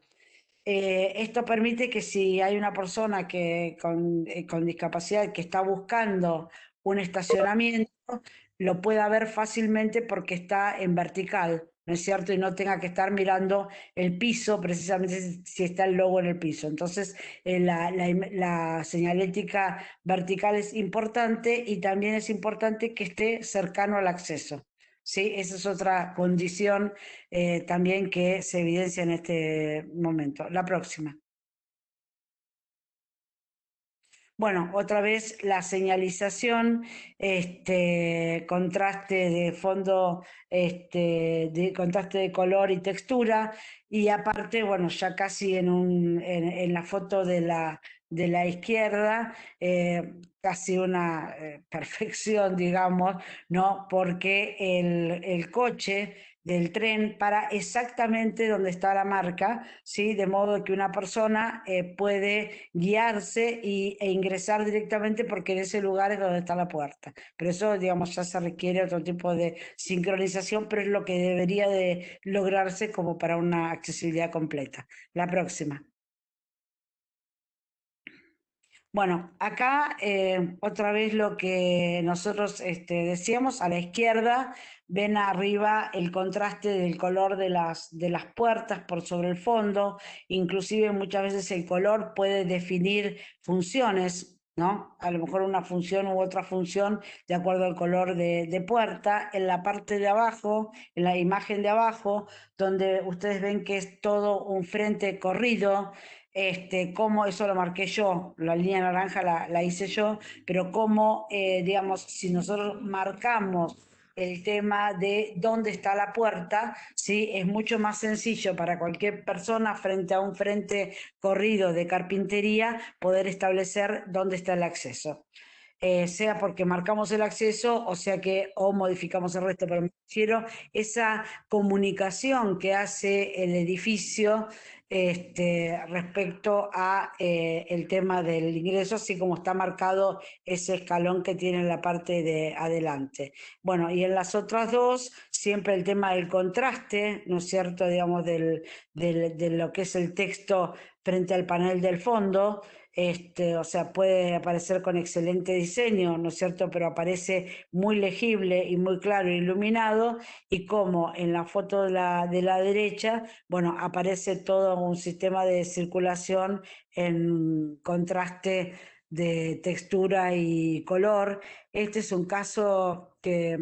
Esto permite que si hay una persona con discapacidad que está buscando un estacionamiento, lo pueda ver fácilmente porque está en vertical, ¿no es cierto? Y no tenga que estar mirando el piso, precisamente si está el logo en el piso. Entonces, la señalética vertical es importante y también es importante que esté cercano al acceso. ¿Sí? Esa es otra condición también que se evidencia en este momento. La próxima. Bueno, otra vez la señalización, contraste de fondo, de contraste de color y textura, y aparte, bueno, ya casi en la foto de la izquierda, casi una perfección, digamos, ¿no? Porque el coche del tren para exactamente donde está la marca, ¿sí? De modo que una persona puede guiarse e ingresar directamente porque en ese lugar es donde está la puerta. Pero eso, digamos, ya se requiere otro tipo de sincronización, pero es lo que debería de lograrse como para una accesibilidad completa. La próxima. Bueno, acá otra vez lo que nosotros decíamos, a la izquierda ven arriba el contraste del color de las puertas por sobre el fondo, inclusive muchas veces el color puede definir funciones, ¿no? A lo mejor una función u otra función de acuerdo al color de puerta. En la parte de abajo, en la imagen de abajo, donde ustedes ven que es todo un frente corrido, cómo eso lo marqué yo, la línea naranja la hice yo, pero cómo, digamos, si nosotros marcamos el tema de dónde está la puerta, ¿sí? Es mucho más sencillo para cualquier persona frente a un frente corrido de carpintería poder establecer dónde está el acceso. Sea porque marcamos el acceso o modificamos el resto, pero me refiero esa comunicación que hace el edificio respecto a el tema del ingreso, así como está marcado ese escalón que tiene en la parte de adelante. Bueno, y en las otras dos, siempre el tema del contraste, ¿no es cierto?, digamos, de lo que es el texto frente al panel del fondo. O sea, puede aparecer con excelente diseño, ¿no es cierto? Pero aparece muy legible y muy claro e iluminado, y como en la foto de la derecha, bueno, aparece todo un sistema de circulación en contraste de textura y color. Este es un caso que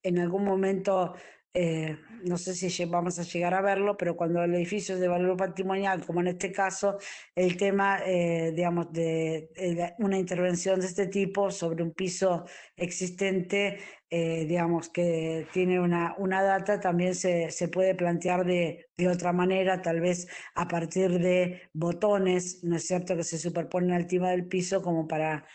en algún momento, no sé si vamos a llegar a verlo, pero cuando el edificio es de valor patrimonial, como en este caso, el tema, digamos, de una intervención de este tipo sobre un piso existente digamos, que tiene una data, también se puede plantear de otra manera, tal vez a partir de botones, ¿no es cierto?, que se superponen encima del piso como para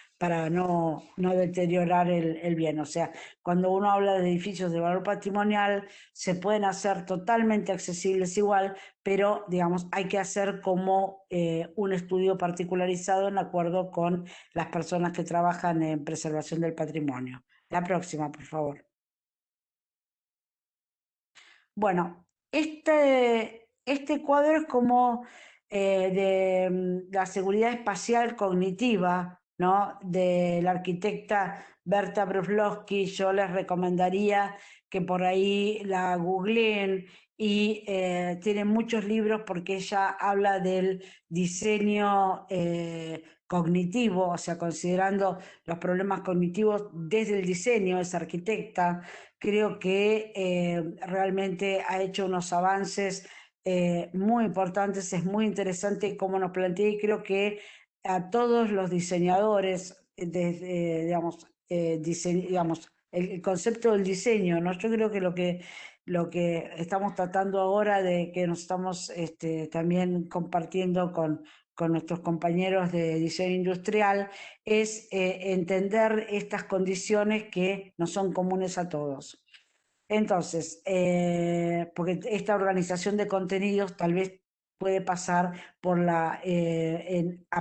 no deteriorar el bien. O sea, cuando uno habla de edificios de valor patrimonial, se pueden hacer totalmente accesibles igual, pero, digamos, hay que hacer como un estudio particularizado en acuerdo con las personas que trabajan en preservación del patrimonio. La próxima, por favor. Bueno, este cuadro es como de la seguridad espacial cognitiva, ¿no? De la arquitecta Berta Bruslovsky. Yo les recomendaría que por ahí la googleen y tiene muchos libros porque ella habla del diseño cognitivo, o sea, considerando los problemas cognitivos desde el diseño, es arquitecta. Creo que realmente ha hecho unos avances muy importantes, es muy interesante cómo nos plantea y creo que a todos los diseñadores, desde, digamos, digamos el concepto del diseño, ¿no? Yo creo que lo que estamos tratando ahora de que nos estamos también compartiendo con nuestros compañeros de diseño industrial es entender estas condiciones que no son comunes a todos. Entonces, porque esta organización de contenidos tal vez puede pasar por a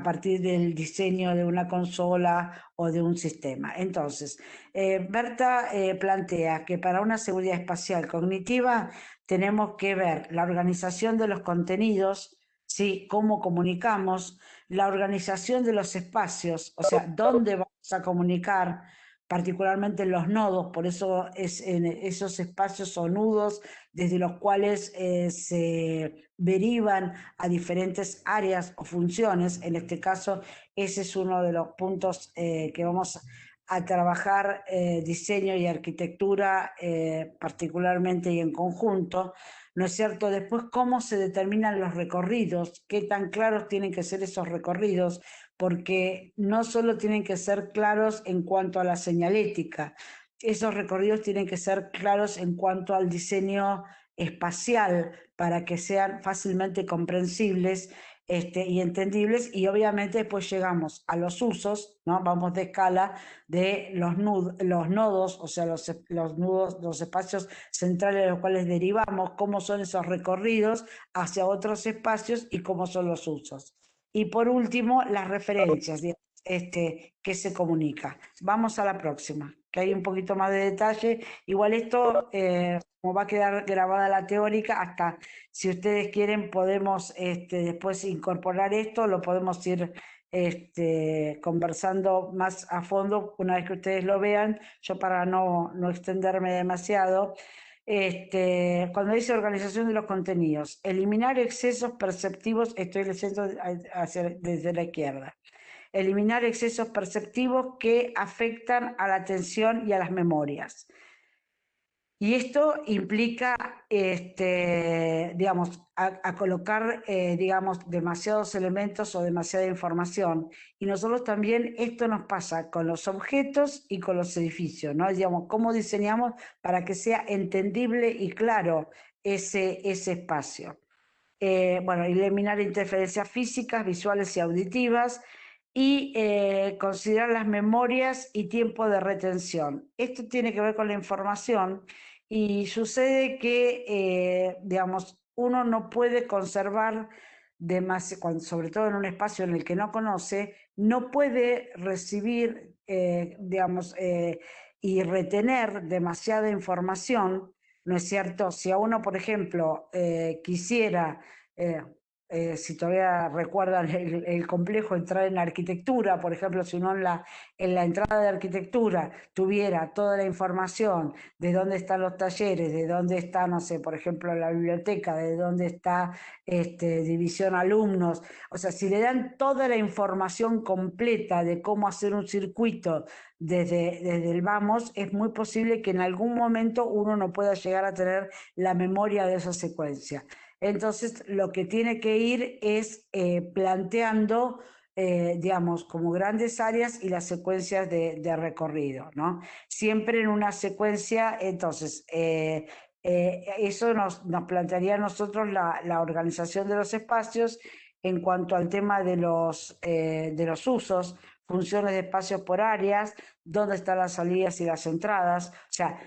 partir del diseño de una consola o de un sistema. Entonces, Berta plantea que para una seguridad espacial cognitiva tenemos que ver la organización de los contenidos, ¿sí? Cómo comunicamos, la organización de los espacios, o sea, dónde vamos a comunicar, particularmente en los nodos, por eso en esos espacios o nudos desde los cuales se derivan a diferentes áreas o funciones. En este caso, ese es uno de los puntos que vamos a trabajar, diseño y arquitectura particularmente y en conjunto, ¿no es cierto? Después, cómo se determinan los recorridos, qué tan claros tienen que ser esos recorridos, porque no solo tienen que ser claros en cuanto a la señalética, esos recorridos tienen que ser claros en cuanto al diseño espacial para que sean fácilmente comprensibles y entendibles, y obviamente después llegamos a los usos, ¿no? Vamos de escala de los nodos, o sea, los nudos, los espacios centrales de los cuales derivamos, cómo son esos recorridos hacia otros espacios y cómo son los usos. Y por último, las referencias, que se comunica. Vamos a la próxima, que hay un poquito más de detalle. Igual esto, como va a quedar grabada la teórica, hasta si ustedes quieren podemos después incorporar esto, lo podemos ir conversando más a fondo una vez que ustedes lo vean, yo para no extenderme demasiado. Cuando dice organización de los contenidos, eliminar excesos perceptivos, estoy leyendo desde la izquierda, eliminar excesos perceptivos que afectan a la atención y a las memorias. Y esto implica, digamos, a colocar, digamos, demasiados elementos o demasiada información. Y nosotros también, esto nos pasa con los objetos y con los edificios, ¿no? Digamos, cómo diseñamos para que sea entendible y claro ese espacio. Bueno, eliminar interferencias físicas, visuales y auditivas, y considerar las memorias y tiempo de retención. Esto tiene que ver con la información y sucede que, digamos, uno no puede conservar sobre todo en un espacio en el que no conoce, no puede recibir, digamos, y retener demasiada información, ¿no es cierto? Si a uno, por ejemplo, quisiera, si todavía recuerdan el complejo entrar en arquitectura, por ejemplo, si uno en la entrada de arquitectura tuviera toda la información de dónde están los talleres, de dónde está, no sé, por ejemplo, la biblioteca, de dónde está división alumnos, o sea, si le dan toda la información completa de cómo hacer un circuito desde el vamos, es muy posible que en algún momento uno no pueda llegar a tener la memoria de esa secuencia. Entonces, lo que tiene que ir es planteando digamos, como grandes áreas y las secuencias de recorrido, ¿no? Siempre en una secuencia, entonces, eso nos plantearía a nosotros la organización de los espacios en cuanto al tema de los usos, funciones de espacios por áreas, dónde están las salidas y las entradas. O sea,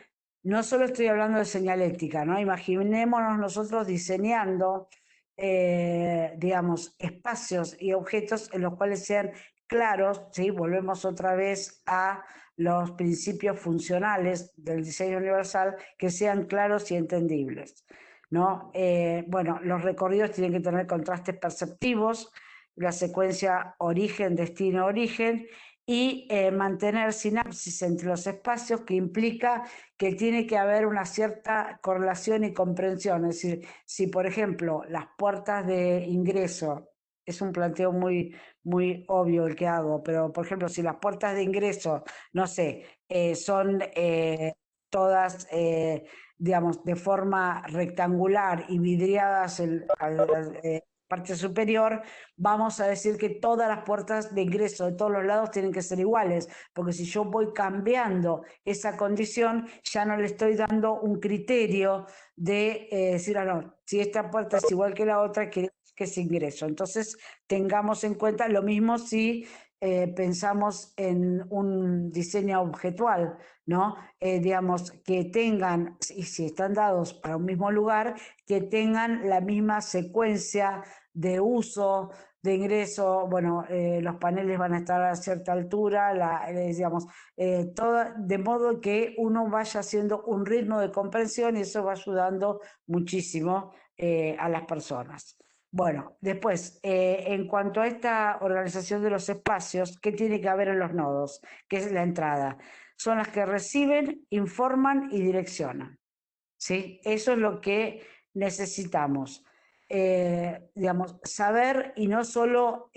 no solo estoy hablando de señalética, ¿no? Imaginémonos nosotros diseñando, digamos, espacios y objetos en los cuales sean claros, ¿sí? Volvemos otra vez a los principios funcionales del diseño universal, que sean claros y entendibles, ¿no? Bueno, los recorridos tienen que tener contrastes perceptivos, la secuencia origen, destino, origen, y mantener sinapsis entre los espacios, que implica que tiene que haber una cierta correlación y comprensión. Es decir, si por ejemplo las puertas de ingreso, es un planteo muy, muy obvio el que hago, pero por ejemplo, si las puertas de ingreso, no sé, son todas, digamos, de forma rectangular y vidriadas parte superior, vamos a decir que todas las puertas de ingreso de todos los lados tienen que ser iguales, porque si yo voy cambiando esa condición, ya no le estoy dando un criterio de decir, no, si esta puerta es igual que la otra, quiere decir que es ingreso. Entonces, tengamos en cuenta lo mismo si pensamos en un diseño objetual, ¿no? Digamos, que tengan, y si están dados para un mismo lugar, que tengan la misma secuencia de uso, de ingreso. Bueno, los paneles van a estar a cierta altura, digamos, todo, de modo que uno vaya haciendo un ritmo de comprensión, y eso va ayudando muchísimo a las personas. Bueno, después, en cuanto a esta organización de los espacios, ¿qué tiene que haber en los nodos? ¿Qué es la entrada? Son las que reciben, informan y direccionan, ¿sí? Eso es lo que necesitamos, digamos, saber, y no solo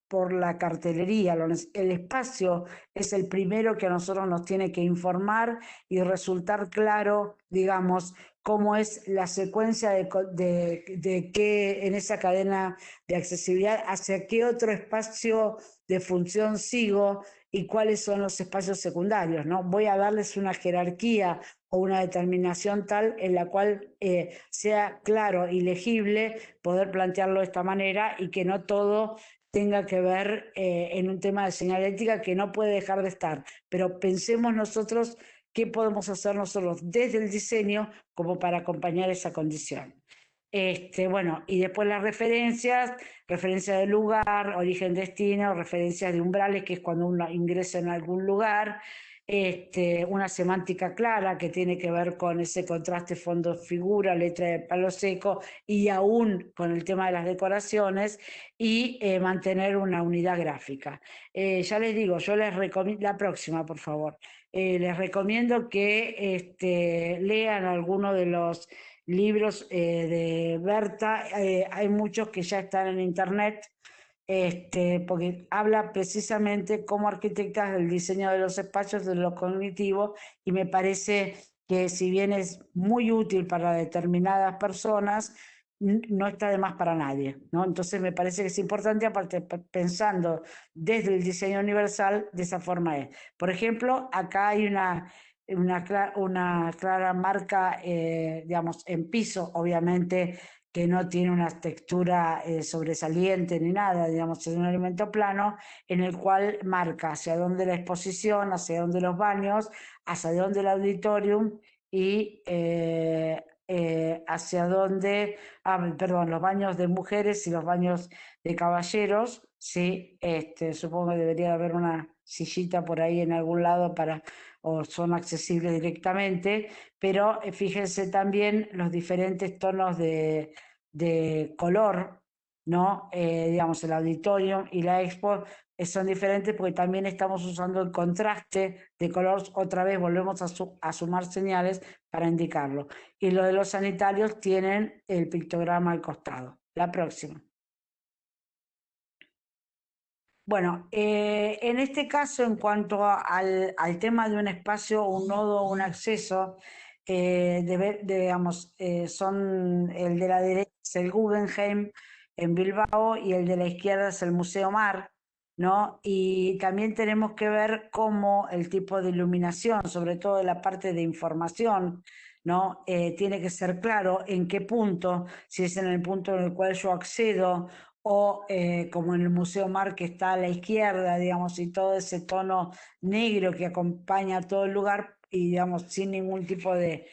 por la cartelería. El espacio es el primero que a nosotros nos tiene que informar y resultar claro, digamos, cómo es la secuencia de qué en esa cadena de accesibilidad, hacia qué otro espacio de función sigo y cuáles son los espacios secundarios, ¿no? Voy a darles una jerarquía o una determinación tal en la cual sea claro y legible poder plantearlo de esta manera, y que no todo tenga que ver en un tema de señalética que no puede dejar de estar. Pero pensemos nosotros qué podemos hacer nosotros desde el diseño como para acompañar esa condición. Bueno, y después las referencia de lugar, origen, destino, referencias de umbrales, que es cuando uno ingresa en algún lugar, una semántica clara que tiene que ver con ese contraste fondo-figura, letra de palo seco, y aún con el tema de las decoraciones, y mantener una unidad gráfica. Ya les digo, yo les recomiendo, la próxima, por favor, les recomiendo que lean alguno de los libros de Berta. Hay muchos que ya están en internet, porque habla precisamente como arquitectas del diseño de los espacios, de lo cognitivo, y me parece que si bien es muy útil para determinadas personas, no está de más para nadie, ¿no? Entonces me parece que es importante, aparte, pensando desde el diseño universal, de esa forma es. Por ejemplo, acá hay una clara marca, digamos, en piso, obviamente, que no tiene una textura sobresaliente ni nada, digamos, es un elemento plano en el cual marca hacia dónde la exposición, hacia dónde los baños, hacia dónde el auditorium, y hacia dónde, perdón, los baños de mujeres y los baños de caballeros, sí. Supongo que debería haber una sillita por ahí en algún lado o son accesibles directamente, pero fíjense también los diferentes tonos de color, ¿no? Digamos, el auditorio y la expo son diferentes porque también estamos usando el contraste de color. Otra vez volvemos a sumar señales para indicarlo. Y lo de los sanitarios tienen el pictograma al costado. La próxima. Bueno, en este caso, en cuanto al tema de un espacio, un nodo, un acceso, digamos, son el de la derecha, es el Guggenheim, en Bilbao, y el de la izquierda es el Museo Mar, ¿no? Y también tenemos que ver cómo el tipo de iluminación, sobre todo la parte de información, ¿no? Tiene que ser claro en qué punto, si es en el punto en el cual yo accedo o como en el Museo Mar que está a la izquierda, digamos, y todo ese tono negro que acompaña todo el lugar y, digamos, sin ningún tipo de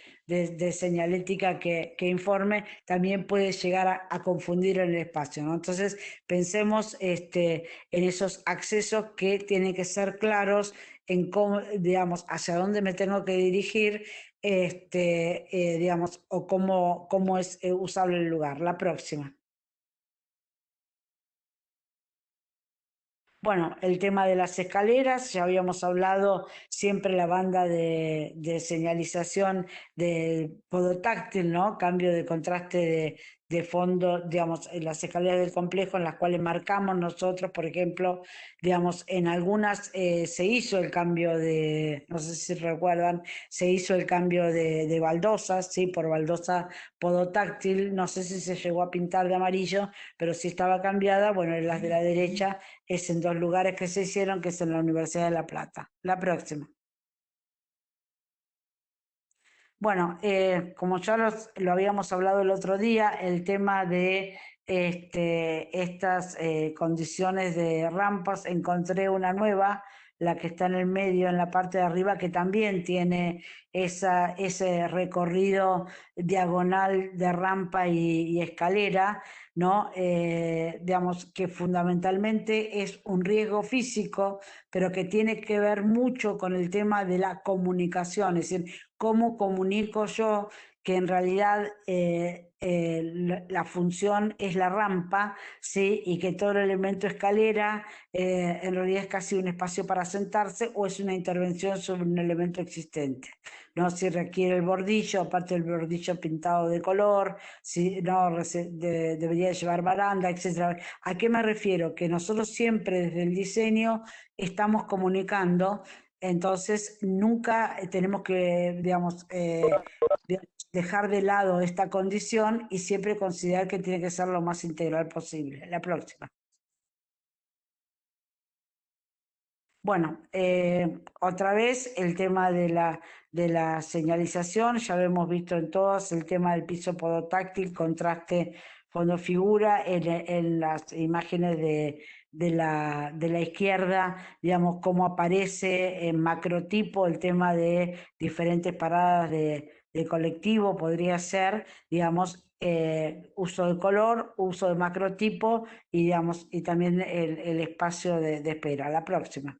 señalética que informe, también puede llegar a confundir el espacio, ¿no? Entonces, pensemos en esos accesos que tienen que ser claros en cómo, digamos, hacia dónde me tengo que dirigir, digamos, o cómo es usable el lugar. La próxima. Bueno, el tema de las escaleras, ya habíamos hablado, siempre la banda de señalización de podotáctil, ¿no? Cambio de contraste de fondo, digamos, en las escaleras del complejo en las cuales marcamos nosotros, por ejemplo, digamos, en algunas se hizo el cambio no sé si recuerdan, se hizo el cambio de baldosas, ¿sí? Por baldosa podotáctil, no sé si se llegó a pintar de amarillo, pero sí estaba cambiada, bueno, en las de la derecha es en 2 lugares que se hicieron, que es en la Universidad de La Plata. La próxima. Bueno, como ya lo habíamos hablado el otro día, el tema de estas condiciones de rampas, encontré una nueva, la que está en el medio, en la parte de arriba, que también tiene ese recorrido diagonal de rampa y escalera, ¿no? Digamos que fundamentalmente es un riesgo físico, pero que tiene que ver mucho con el tema de la comunicación, es decir, cómo comunico yo que en realidad la función es la rampa, ¿sí? Y que todo el elemento escalera en realidad es casi un espacio para sentarse o es una intervención sobre un elemento existente, ¿no? Si requiere el bordillo, aparte del bordillo pintado de color, si no debería llevar baranda, etcétera. ¿A qué me refiero? Que nosotros siempre desde el diseño estamos comunicando, entonces nunca tenemos que, digamos, dejar de lado esta condición y siempre considerar que tiene que ser lo más integral posible. La próxima. Bueno, otra vez el tema de la señalización, ya lo hemos visto en todas, el tema del piso podotáctil, contraste fondo-figura, en las imágenes de la izquierda, digamos, cómo aparece en macrotipo el tema de diferentes paradas de colectivo, podría ser, digamos, uso de color, uso de macrotipo y, digamos, y también el espacio de espera. La próxima.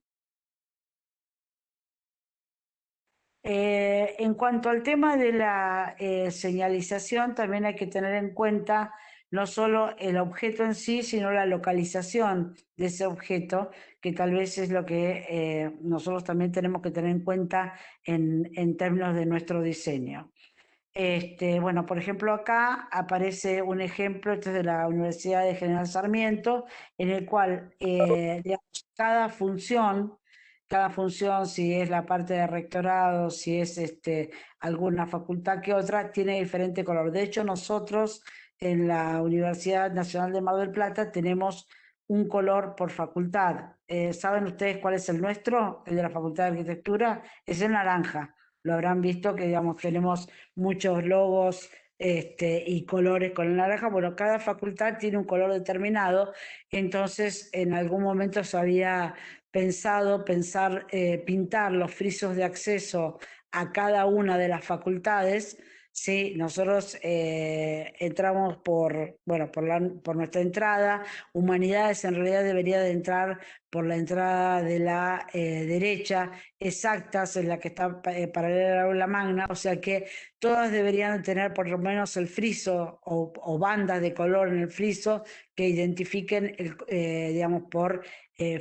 En cuanto al tema de la señalización, también hay que tener en cuenta no solo el objeto en sí, sino la localización de ese objeto, que tal vez es lo que nosotros también tenemos que tener en cuenta en términos de nuestro diseño. Bueno, por ejemplo, acá aparece un ejemplo, este es de la Universidad de General Sarmiento, en el cual digamos, cada función, si es la parte de rectorado, si es alguna facultad que otra, tiene diferente color. De hecho, nosotros en la Universidad Nacional de Mar del Plata tenemos un color por facultad. ¿Saben ustedes cuál es el nuestro? El de la Facultad de Arquitectura es el naranja. Lo habrán visto que, digamos, tenemos muchos logos y colores con el naranja. Bueno, cada facultad tiene un color determinado, entonces en algún momento se había pintar los frisos de acceso a cada una de las facultades. Sí, nosotros entramos por nuestra entrada. Humanidades en realidad debería de entrar por la entrada de la derecha, exactas, en la que está paralela a la aula magna, o sea que todas deberían tener por lo menos el friso o bandas de color en el friso que identifiquen, digamos, por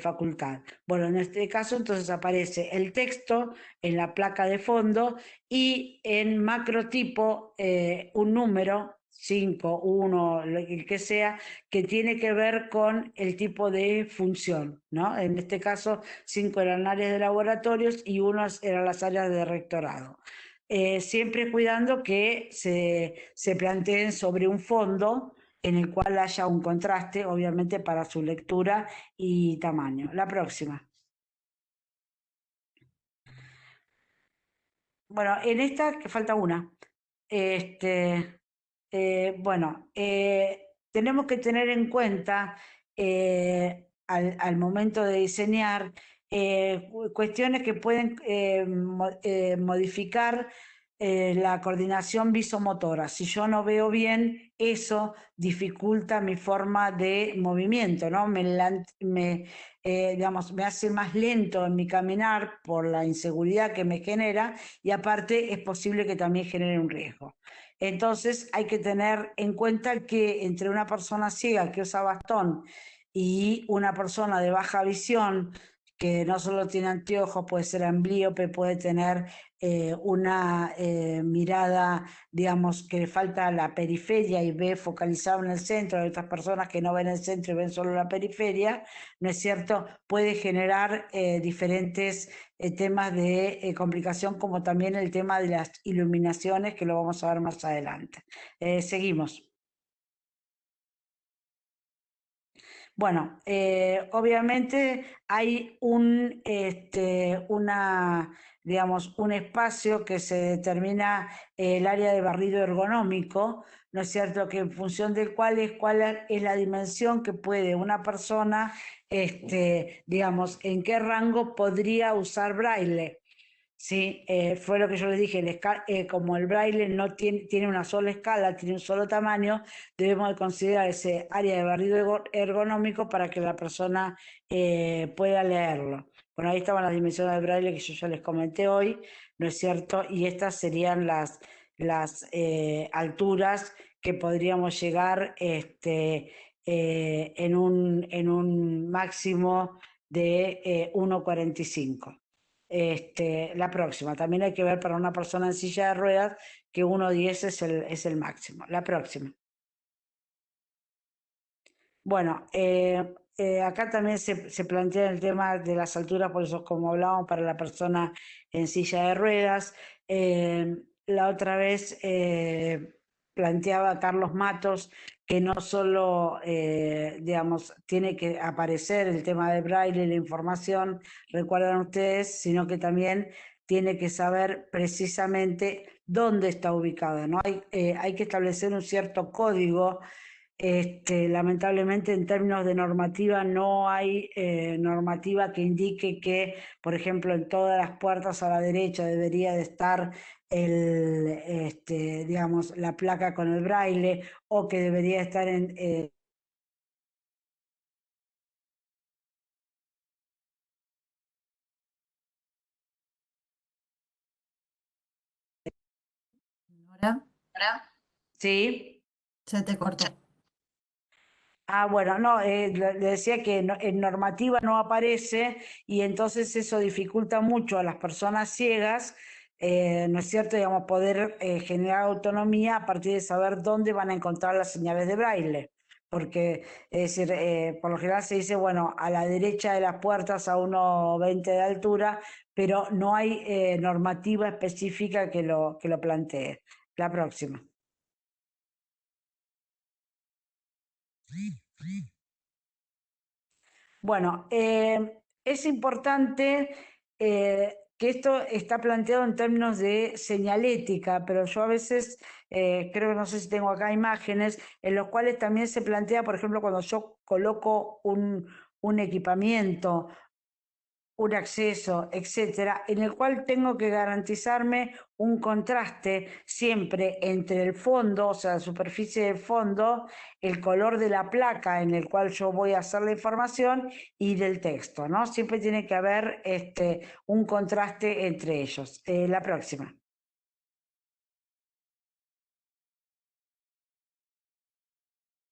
facultad. Bueno, en este caso entonces aparece el texto en la placa de fondo y en macrotipo un número 5, 1, el que sea, que tiene que ver con el tipo de función, ¿no? En este caso, 5 eran áreas de laboratorios y 1 eran las áreas de rectorado. Siempre cuidando que se planteen sobre un fondo en el cual haya un contraste, obviamente, para su lectura y tamaño. La próxima. Bueno, en esta, que falta una. Bueno, tenemos que tener en cuenta al momento de diseñar cuestiones que pueden modificar la coordinación visomotora. Si yo no veo bien, eso dificulta mi forma de movimiento, ¿no? Digamos, me hace más lento en mi caminar por la inseguridad que me genera y aparte es posible que también genere un riesgo. Entonces hay que tener en cuenta que entre una persona ciega que usa bastón y una persona de baja visión, que no solo tiene anteojos, puede ser amblíope, puede tener una mirada, digamos, que le falta la periferia y ve focalizado en el centro. Hay otras personas que no ven el centro y ven solo la periferia, ¿no es cierto? Puede generar diferentes temas de complicación, como también el tema de las iluminaciones, que lo vamos a ver más adelante. Seguimos. Bueno, obviamente hay digamos, un espacio que se determina el área de barrido ergonómico, ¿no es cierto? Que en función del cuál es la dimensión que puede una persona, digamos, en qué rango podría usar braille. Sí, fue lo que yo les dije, como el braille no tiene una sola escala, tiene un solo tamaño, debemos de considerar ese área de barrido ergonómico para que la persona pueda leerlo. Bueno, ahí estaban las dimensiones del braille que yo ya les comenté hoy, ¿no es cierto? Y estas serían las alturas que podríamos llegar en un máximo de 1,45. La próxima, también hay que ver para una persona en silla de ruedas que 1,10 es el máximo. La próxima. Bueno, acá también se plantea el tema de las alturas, por eso como hablábamos para la persona en silla de ruedas. La otra vez planteaba Carlos Matos que no solo, digamos, tiene que aparecer el tema de braille y la información, recuerdan ustedes, sino que también tiene que saber precisamente dónde está ubicada, ¿no? Hay que establecer un cierto código. Lamentablemente en términos de normativa no hay normativa que indique que, por ejemplo, en todas las puertas a la derecha debería de estar digamos, la placa con el braille, o que debería estar en... Nora, ¿Sí? se te cortó. Bueno, no, le decía que en normativa no aparece y entonces eso dificulta mucho a las personas ciegas, ¿no es cierto? Digamos, poder generar autonomía a partir de saber dónde van a encontrar las señales de braille. Porque, es decir, por lo general se dice, bueno, a la derecha de las puertas a 1,20 de altura, pero no hay normativa específica que lo plantee. La próxima. Bueno, es importante que esto está planteado en términos de señalética, pero yo a veces creo que no sé si tengo acá imágenes en los cuales también se plantea, por ejemplo, cuando yo coloco un equipamiento, un acceso, etcétera, en el cual tengo que garantizarme un contraste siempre entre el fondo, o sea, la superficie del fondo, el color de la placa en el cual yo voy a hacer la información y del texto, ¿no? Siempre tiene que haber un contraste entre ellos. La próxima.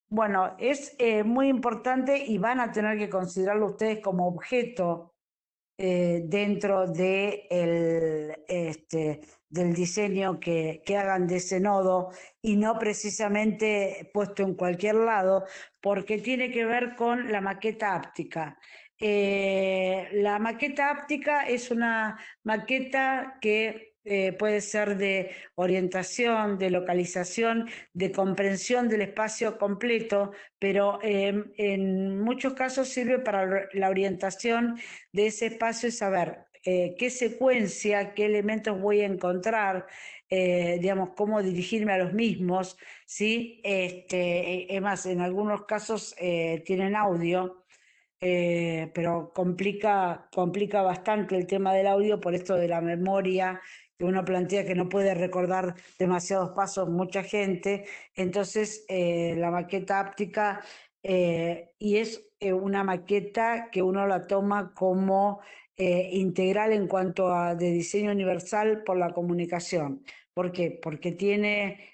Bueno, es muy importante y van a tener que considerarlo ustedes como objeto dentro del diseño que hagan de ese nodo y no precisamente puesto en cualquier lado, porque tiene que ver con la maqueta áptica. La maqueta áptica es una maqueta que puede ser de orientación, de localización, de comprensión del espacio completo, pero en muchos casos sirve para la orientación de ese espacio y saber qué secuencia, qué elementos voy a encontrar, digamos, cómo dirigirme a los mismos, ¿sí? Es más, en algunos casos tienen audio. Pero complica bastante el tema del audio por esto de la memoria, que uno plantea que no puede recordar demasiados pasos mucha gente. Entonces, la maqueta áptica, y es una maqueta que uno la toma como integral en cuanto a de diseño universal por la comunicación. ¿Por qué? Porque tiene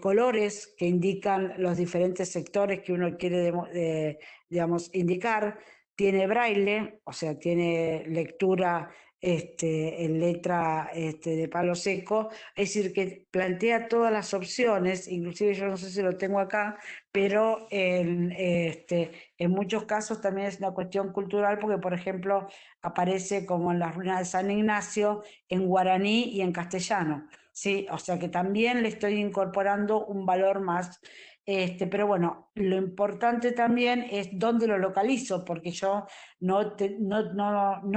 colores que indican los diferentes sectores que uno quiere, digamos, indicar. Tiene braille, o sea, tiene lectura en letra de palo seco, es decir, que plantea todas las opciones, inclusive yo no sé si lo tengo acá, pero en muchos casos también es una cuestión cultural, porque por ejemplo aparece como en las ruinas de San Ignacio, en guaraní y en castellano, ¿sí? O sea que también le estoy incorporando un valor más. Pero bueno, lo importante también es dónde lo localizo, porque yo no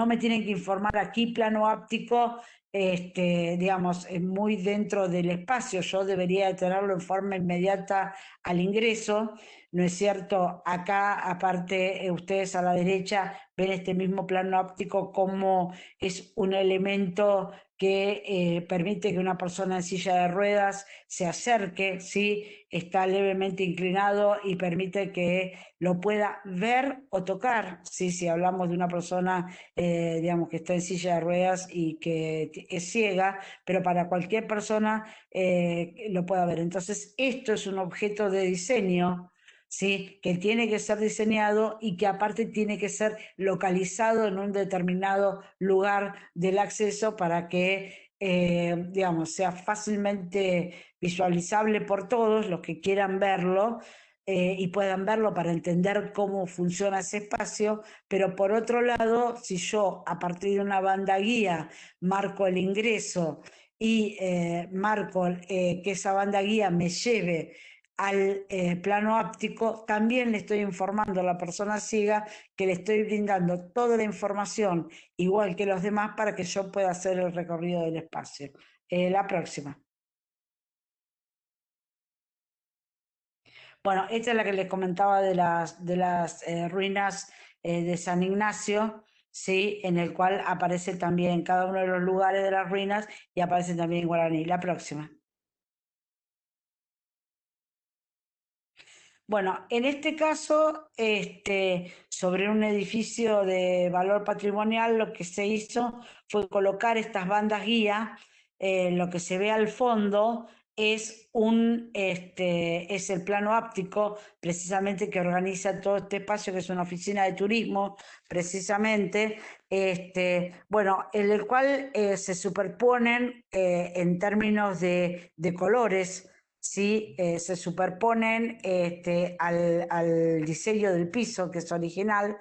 me tienen que informar aquí plano áptico, digamos, muy dentro del espacio. Yo debería de tenerlo en forma inmediata al ingreso, ¿no es cierto? Acá, aparte, ustedes a la derecha ven este mismo plano óptico como es un elemento que permite que una persona en silla de ruedas se acerque, ¿sí? Está levemente inclinado y permite que lo pueda ver o tocar, ¿sí? Si hablamos de una persona, digamos, que está en silla de ruedas y que es ciega, pero para cualquier persona lo pueda ver. Entonces, esto es un objeto de diseño, ¿sí? Que tiene que ser diseñado y que aparte tiene que ser localizado en un determinado lugar del acceso para que, digamos, sea fácilmente visualizable por todos los que quieran verlo, y puedan verlo para entender cómo funciona ese espacio. Pero por otro lado, si yo a partir de una banda guía marco el ingreso y marco que esa banda guía me lleve al plano áptico, también le estoy informando a la persona ciega que le estoy brindando toda la información, igual que los demás, para que yo pueda hacer el recorrido del espacio. La próxima. Bueno, esta es la que les comentaba de las ruinas de San Ignacio, ¿sí? En el cual aparece también cada uno de los lugares de las ruinas y aparece también en guaraní. La próxima. Bueno, en este caso, sobre un edificio de valor patrimonial, lo que se hizo fue colocar estas bandas guía. Lo que se ve al fondo es el plano áptico, precisamente, que organiza todo este espacio, que es una oficina de turismo, precisamente, bueno, en el cual se superponen en términos de colores, ¿sí? Se superponen al diseño del piso, que es original,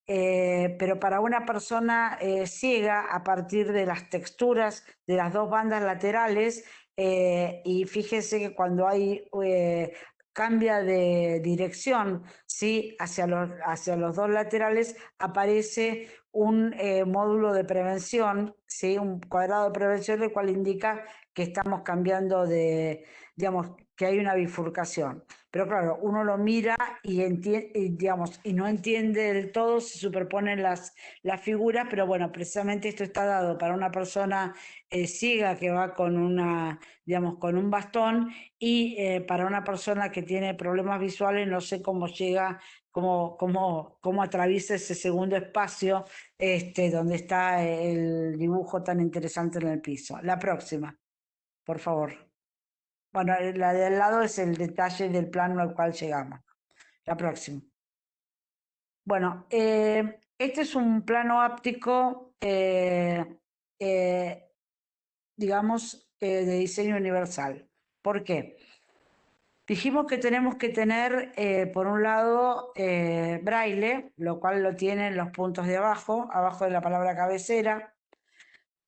pero para una persona ciega, a partir de las texturas de las dos bandas laterales, y fíjese que cuando cambia de dirección, ¿sí? hacia los dos laterales, aparece un módulo de prevención, ¿sí? Un cuadrado de prevención, el cual indica que estamos cambiando digamos, que hay una bifurcación. Pero claro, uno lo mira y digamos, y no entiende del todo, se superponen las figuras, pero bueno, precisamente esto está dado para una persona ciega que va digamos, con un bastón, y para una persona que tiene problemas visuales, no sé cómo llega, cómo atraviesa ese segundo espacio, donde está el dibujo tan interesante en el piso. La próxima, por favor. Bueno, la de al lado es el detalle del plano al cual llegamos. La próxima. Bueno, este es un plano áptico, digamos, de diseño universal. ¿Por qué? Dijimos que tenemos que tener, por un lado, braille, lo cual lo tienen los puntos de abajo de la palabra cabecera.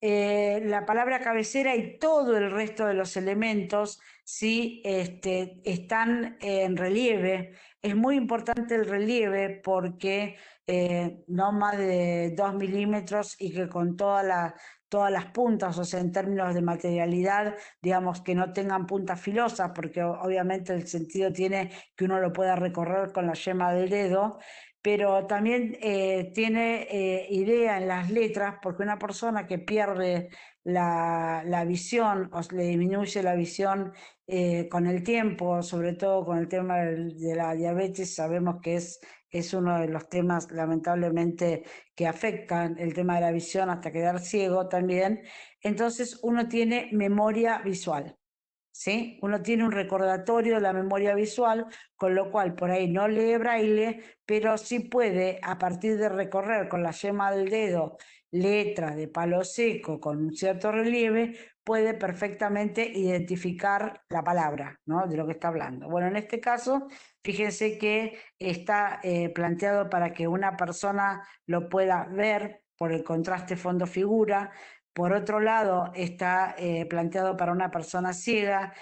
la palabra cabecera y todo el resto de los elementos sí están en relieve. Es muy importante el relieve porque no más de 2 milímetros y que con todas las puntas, o sea, en términos de materialidad, digamos que no tengan puntas filosas, porque obviamente el sentido tiene que uno lo pueda recorrer con la yema del dedo, pero también tiene idea en las letras, porque una persona que pierde la visión o le disminuye la visión con el tiempo, sobre todo con el tema de la diabetes, sabemos que es uno de los temas lamentablemente que afectan el tema de la visión hasta quedar ciego también, entonces uno tiene memoria visual. ¿Sí? Uno tiene un recordatorio de la memoria visual, con lo cual por ahí no lee braille, pero sí puede, a partir de recorrer con la yema del dedo letras de palo seco con un cierto relieve, puede perfectamente identificar la palabra, ¿no? De lo que está hablando. Bueno, en este caso, fíjense que está planteado para que una persona lo pueda ver por el contraste fondo-figura. Por otro lado, está planteado para una persona ciega.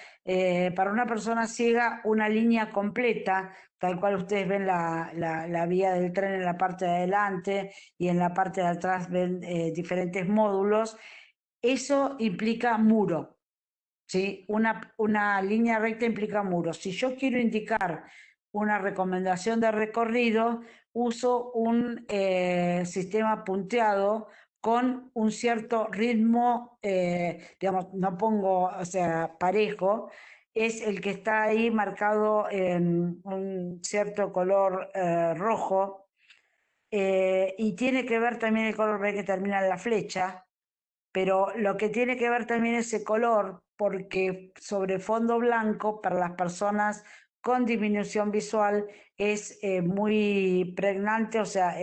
Para una persona ciega, una línea completa, tal cual ustedes ven la vía del tren en la parte de adelante y en la parte de atrás ven diferentes módulos. Eso implica muro. ¿Sí? Una línea recta implica muro. Si yo quiero indicar una recomendación de recorrido, uso un sistema punteado con un cierto ritmo, digamos, no pongo, o sea, parejo, es el que está ahí marcado en un cierto color rojo, y tiene que ver también el color que termina en la flecha, pero lo que tiene que ver también es ese color, porque sobre fondo blanco, para las personas con disminución visual, es muy pregnante, o sea,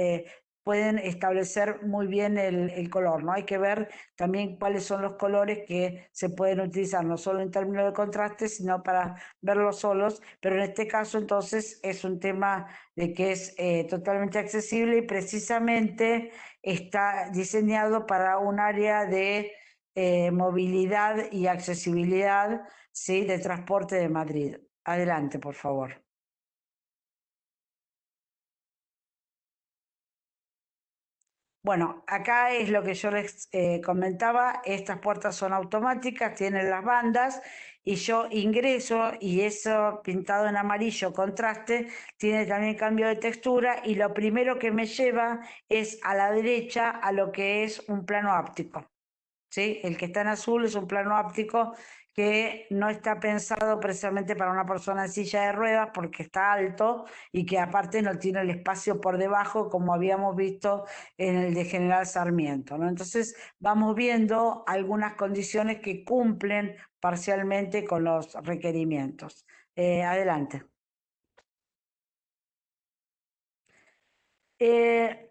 pueden establecer muy bien el color, ¿no? Hay que ver también cuáles son los colores que se pueden utilizar, no solo en términos de contraste, sino para verlos solos, pero en este caso entonces es un tema de que es totalmente accesible y precisamente está diseñado para un área de movilidad y accesibilidad, ¿sí? De transporte de Madrid. Adelante, por favor. Bueno, acá es lo que yo les comentaba, estas puertas son automáticas, tienen las bandas y yo ingreso y eso pintado en amarillo contraste tiene también cambio de textura y lo primero que me lleva es a la derecha a lo que es un plano áptico. ¿Sí? El que está en azul es un plano áptico que no está pensado precisamente para una persona en silla de ruedas porque está alto y que aparte no tiene el espacio por debajo como habíamos visto en el de General Sarmiento, ¿no? Entonces vamos viendo algunas condiciones que cumplen parcialmente con los requerimientos. Adelante.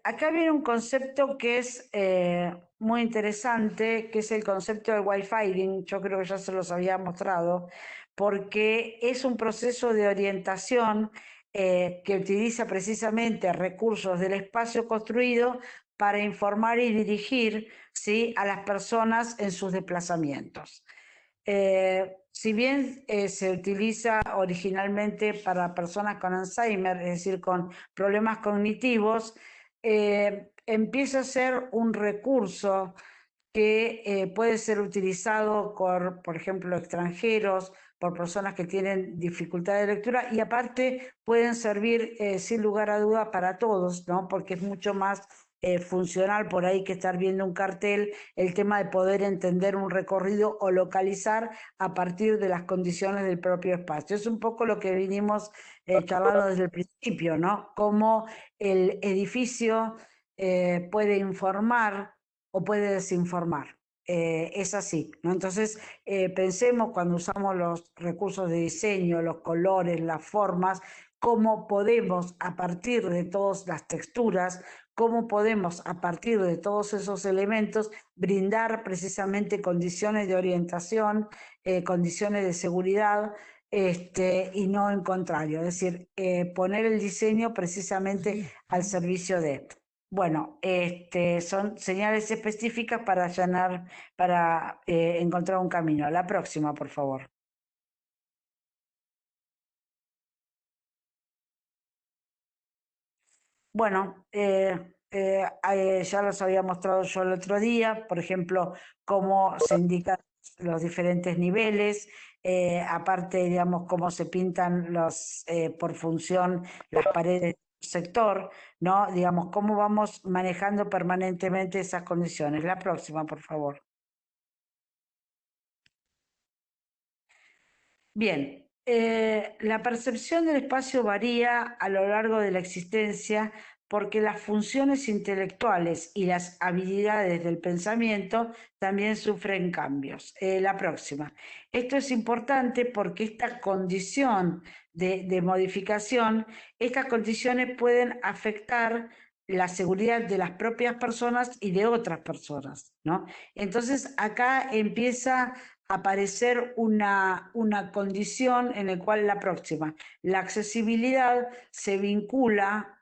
Acá viene un concepto que es muy interesante, que es el concepto de Wi-Fi. Yo creo que ya se los había mostrado, porque es un proceso de orientación que utiliza precisamente recursos del espacio construido para informar y dirigir, ¿sí?, a las personas en sus desplazamientos. Si bien se utiliza originalmente para personas con Alzheimer, es decir, con problemas cognitivos, empieza a ser un recurso que puede ser utilizado por ejemplo, extranjeros, por personas que tienen dificultad de lectura y aparte pueden servir sin lugar a duda para todos, ¿no? Porque es mucho más funcional por ahí que estar viendo un cartel, el tema de poder entender un recorrido o localizar a partir de las condiciones del propio espacio. Es un poco lo que vinimos charlando desde el principio, ¿no? Cómo el edificio puede informar o puede desinformar. Es así, ¿no? Entonces, pensemos cuando usamos los recursos de diseño, los colores, las formas, cómo podemos a partir de todas las texturas, cómo podemos a partir de todos esos elementos brindar precisamente condiciones de orientación, condiciones de seguridad, y no en contrario, es decir, poner el diseño precisamente al servicio de esto. Bueno, son señales específicas para para encontrar un camino. La próxima, por favor. Bueno, ya los había mostrado yo el otro día, por ejemplo, cómo se indican los diferentes niveles, aparte, digamos, cómo se pintan por función las paredes del sector, ¿no? Digamos, cómo vamos manejando permanentemente esas condiciones. La próxima, por favor. Bien, la percepción del espacio varía a lo largo de la existencia porque las funciones intelectuales y las habilidades del pensamiento también sufren cambios. La próxima. Esto es importante porque esta condición de modificación, estas condiciones pueden afectar la seguridad de las propias personas y de otras personas, ¿no? Entonces acá empieza aparecer una condición en la cual la próxima, la accesibilidad se vincula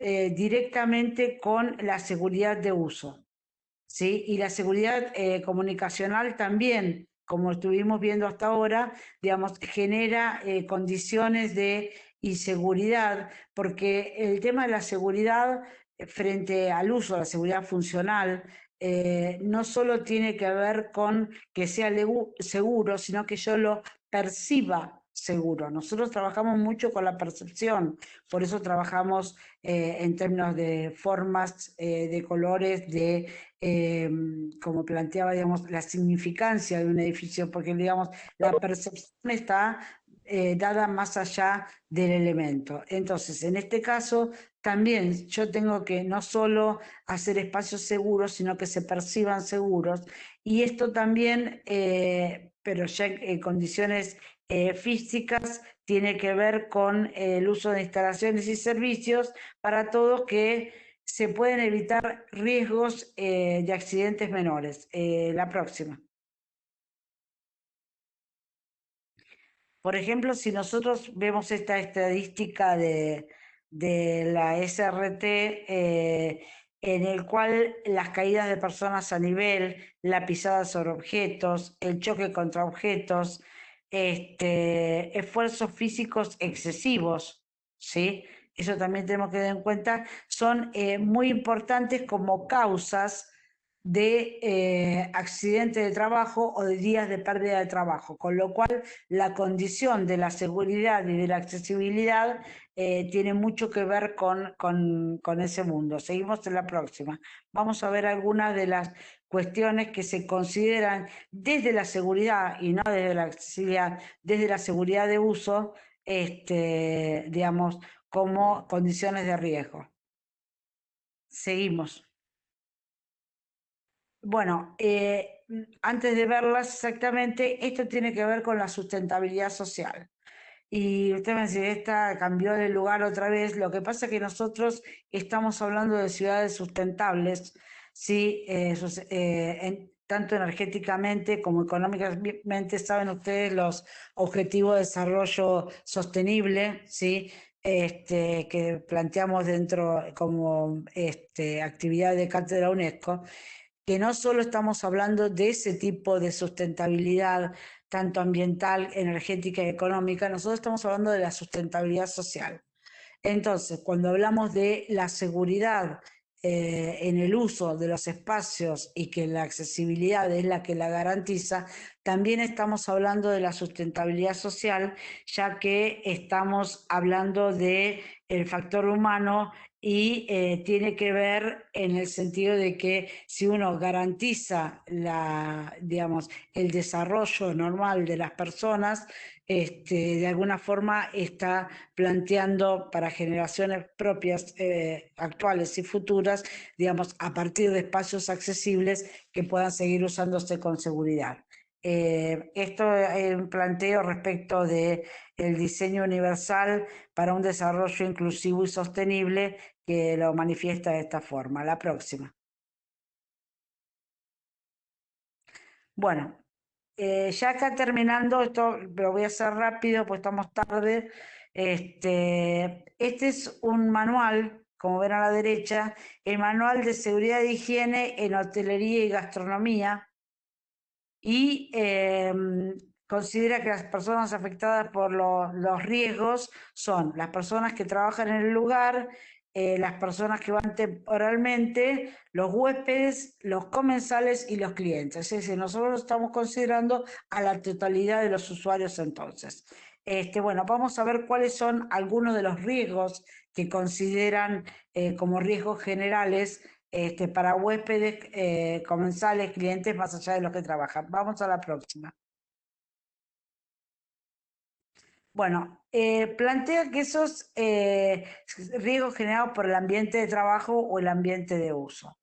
directamente con la seguridad de uso, ¿sí? Y la seguridad comunicacional también, como estuvimos viendo hasta ahora, digamos, genera condiciones de inseguridad, porque el tema de la seguridad frente al uso, la seguridad funcional, no solo tiene que ver con que sea seguro, sino que yo lo perciba seguro. Nosotros trabajamos mucho con la percepción, por eso trabajamos en términos de formas, de colores, como planteaba, digamos, la significancia de un edificio, porque, digamos, la percepción está dada más allá del elemento. Entonces, en este caso, también yo tengo que no solo hacer espacios seguros, sino que se perciban seguros, y esto también, pero ya en condiciones físicas, tiene que ver con el uso de instalaciones y servicios para todos que se pueden evitar riesgos de accidentes menores. La próxima. Por ejemplo, si nosotros vemos esta estadística de la SRT, en el cual las caídas de personas a nivel, la pisada sobre objetos, el choque contra objetos, esfuerzos físicos excesivos, ¿sí? Eso también tenemos que tener en cuenta, son muy importantes como causas de accidentes de trabajo o de días de pérdida de trabajo, con lo cual la condición de la seguridad y de la accesibilidad tiene mucho que ver con ese mundo. Seguimos en la próxima. Vamos a ver algunas de las cuestiones que se consideran desde la seguridad y no desde la accesibilidad, desde la seguridad de uso, digamos, como condiciones de riesgo. Seguimos. Bueno, antes de verlas exactamente, esto tiene que ver con la sustentabilidad social. Y usted me dice, esta cambió de lugar otra vez. Lo que pasa es que nosotros estamos hablando de ciudades sustentables, ¿sí? Tanto energéticamente como económicamente, saben ustedes los objetivos de desarrollo sostenible, ¿sí? Que planteamos dentro como actividad de cátedra UNESCO, que no solo estamos hablando de ese tipo de sustentabilidad, tanto ambiental, energética y económica, nosotros estamos hablando de la sustentabilidad social. Entonces, cuando hablamos de la seguridad en el uso de los espacios y que la accesibilidad es la que la garantiza, también estamos hablando de la sustentabilidad social, ya que estamos hablando de el factor humano y tiene que ver en el sentido de que si uno garantiza digamos, el desarrollo normal de las personas, de alguna forma está planteando para generaciones propias, actuales y futuras, digamos, a partir de espacios accesibles que puedan seguir usándose con seguridad. Esto es un planteo respecto del diseño universal para un desarrollo inclusivo y sostenible que lo manifiesta de esta forma. La próxima. Bueno, ya acá terminando, esto lo voy a hacer rápido, pues estamos tarde. Este es un manual como ven a la derecha, el Manual de Seguridad e Higiene en Hotelería y Gastronomía, y considera que las personas afectadas por los riesgos son las personas que trabajan en el lugar, las personas que van temporalmente, los huéspedes, los comensales y los clientes. Es decir, nosotros estamos considerando a la totalidad de los usuarios entonces. Bueno, vamos a ver cuáles son algunos de los riesgos que consideran como riesgos generales para huéspedes, comensales, clientes, más allá de los que trabajan. Vamos a la próxima. Bueno, plantea que esos riesgos generados por el ambiente de trabajo o el ambiente de uso.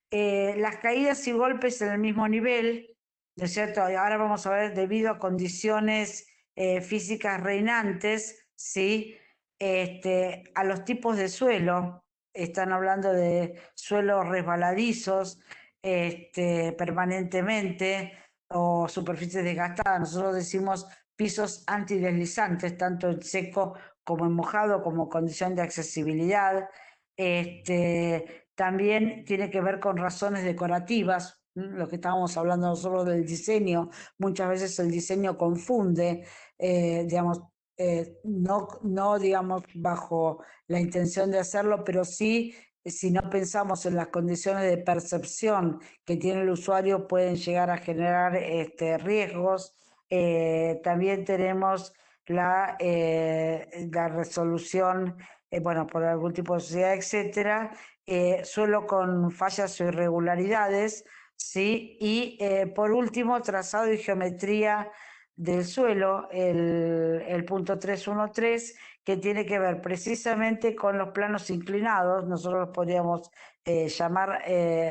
Las caídas y golpes en el mismo nivel, ¿no es cierto? Y ahora vamos a ver, debido a condiciones físicas reinantes, ¿sí? A los tipos de suelo, están hablando de suelos resbaladizos permanentemente o superficies desgastadas. Nosotros decimos pisos antideslizantes, tanto en seco como en mojado, como condición de accesibilidad. También tiene que ver con razones decorativas, lo que estábamos hablando nosotros del diseño. Muchas veces el diseño confunde, digamos, no digamos bajo la intención de hacerlo, pero sí, si no pensamos en las condiciones de percepción que tiene el usuario, pueden llegar a generar riesgos. También tenemos la resolución, bueno, por algún tipo de sociedad, etcétera, suelo con fallas o irregularidades, ¿sí? Y por último, trazado y geometría del suelo, el punto 313, que tiene que ver precisamente con los planos inclinados. Nosotros los podríamos llamar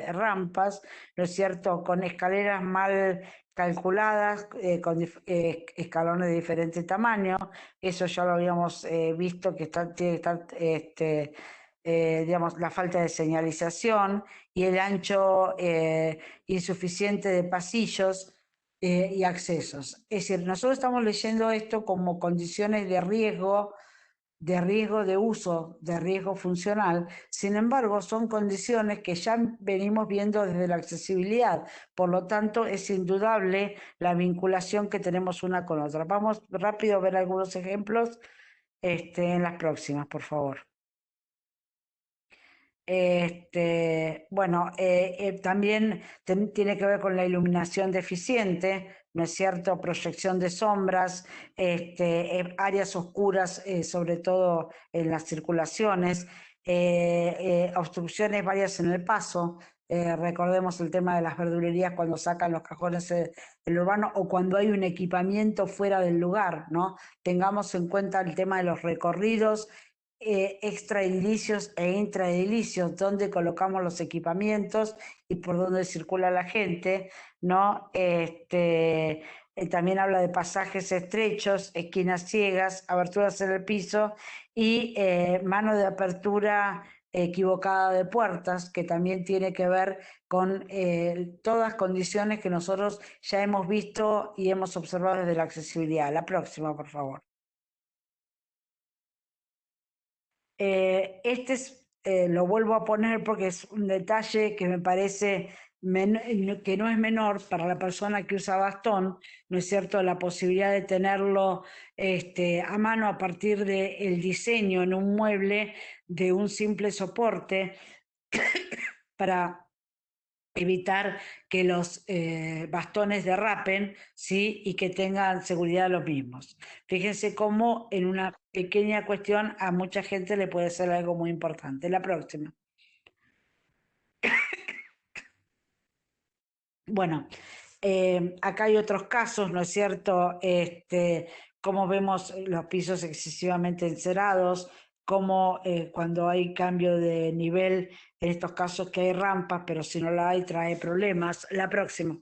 rampas, ¿no es cierto?, con escaleras mal calculadas, con escalones de diferente tamaño. Eso ya lo habíamos visto, que tiene que estar digamos, la falta de señalización y el ancho insuficiente de pasillos y accesos. Es decir, nosotros estamos leyendo esto como condiciones de uso, de riesgo funcional. Sin embargo, son condiciones que ya venimos viendo desde la accesibilidad. Por lo tanto, es indudable la vinculación que tenemos una con otra. Vamos rápido a ver algunos ejemplos en las próximas, por favor. Bueno, también tiene que ver con la iluminación deficiente, ¿no es cierto? Proyección de sombras, áreas oscuras, sobre todo en las circulaciones, obstrucciones varias en el paso. Recordemos el tema de las verdulerías cuando sacan los cajones del urbano o cuando hay un equipamiento fuera del lugar, ¿no? Tengamos en cuenta el tema de los recorridos extraedilicios e intraedilicios, donde colocamos los equipamientos y por dónde circula la gente, ¿no? También habla de pasajes estrechos, esquinas ciegas, aberturas en el piso y mano de apertura equivocada de puertas, que también tiene que ver con todas condiciones que nosotros ya hemos visto y hemos observado desde la accesibilidad. La próxima, por favor. Lo vuelvo a poner porque es un detalle que me parece que no es menor para la persona que usa bastón, ¿no es cierto? La posibilidad de tenerlo a mano a partir del diseño en un mueble de un simple soporte para evitar que los bastones derrapen, ¿sí? Y que tengan seguridad los mismos. Fíjense cómo en una pequeña cuestión a mucha gente le puede ser algo muy importante. La próxima. Bueno, acá hay otros casos, ¿no es cierto? Como vemos los pisos excesivamente encerados, como cuando hay cambio de nivel, en estos casos que hay rampas, pero si no la hay trae problemas. La próxima.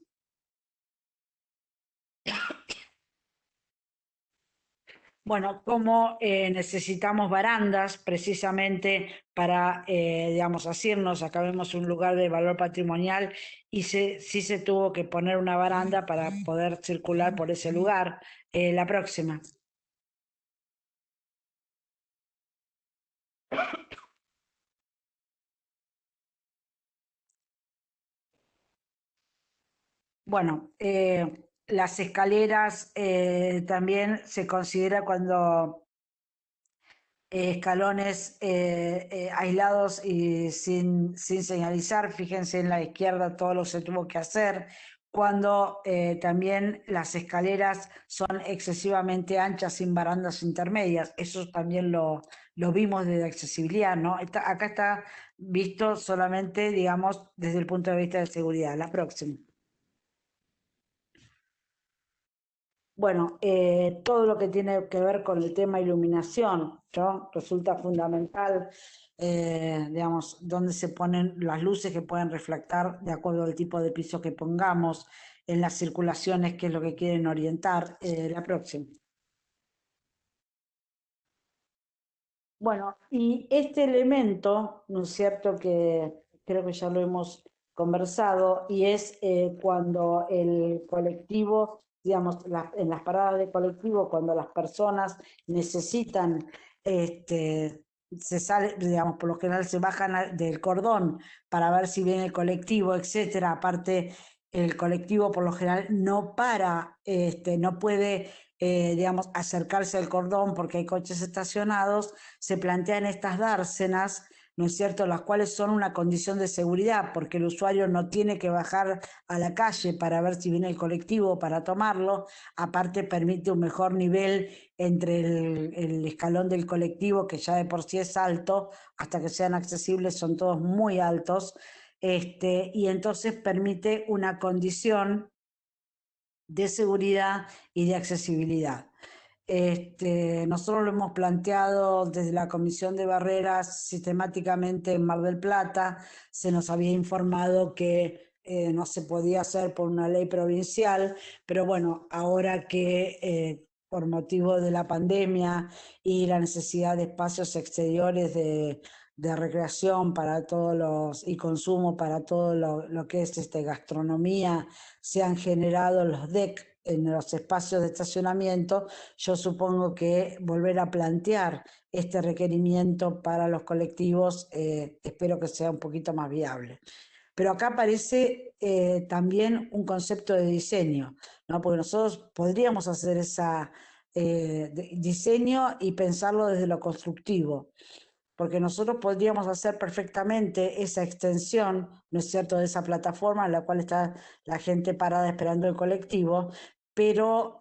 Bueno, como necesitamos barandas precisamente para, digamos, asirnos, acá vemos un lugar de valor patrimonial y sí se tuvo que poner una baranda para poder circular por ese lugar. La próxima. Bueno, las escaleras también se considera cuando escalones aislados y sin señalizar. Fíjense en la izquierda todo lo que se tuvo que hacer. Cuando también las escaleras son excesivamente anchas sin barandas intermedias. Eso también lo vimos desde accesibilidad, ¿no? Acá está visto solamente, digamos, desde el punto de vista de seguridad. La próxima. Bueno, todo lo que tiene que ver con el tema iluminación, ¿no? Resulta fundamental, digamos, dónde se ponen las luces que pueden reflectar de acuerdo al tipo de piso que pongamos, en las circulaciones, que es lo que quieren orientar. La próxima. Bueno, y este elemento, ¿no es cierto?, que creo que ya lo hemos conversado, y es cuando el colectivo, digamos, en las paradas de colectivo, cuando las personas necesitan, se sale, digamos, por lo general se bajan del cordón para ver si viene el colectivo, etcétera. Aparte, el colectivo por lo general no para, no puede, digamos, acercarse al cordón porque hay coches estacionados. Se plantean estas dársenas, ¿no es cierto?, las cuales son una condición de seguridad, porque el usuario no tiene que bajar a la calle para ver si viene el colectivo para tomarlo. Aparte, permite un mejor nivel entre el escalón del colectivo, que ya de por sí es alto, hasta que sean accesibles son todos muy altos, y entonces permite una condición de seguridad y de accesibilidad. Nosotros lo hemos planteado desde la Comisión de Barreras sistemáticamente en Mar del Plata. Se nos había informado que no se podía hacer por una ley provincial, pero bueno, ahora que por motivo de la pandemia y la necesidad de espacios exteriores de recreación para todos los y consumo para todo lo que es gastronomía, se han generado los DEC en los espacios de estacionamiento. Yo supongo que volver a plantear este requerimiento para los colectivos, espero que sea un poquito más viable. Pero acá aparece también un concepto de diseño, ¿no? Porque nosotros podríamos hacer ese diseño y pensarlo desde lo constructivo, porque nosotros podríamos hacer perfectamente esa extensión, ¿no es cierto?, de esa plataforma en la cual está la gente parada esperando el colectivo, pero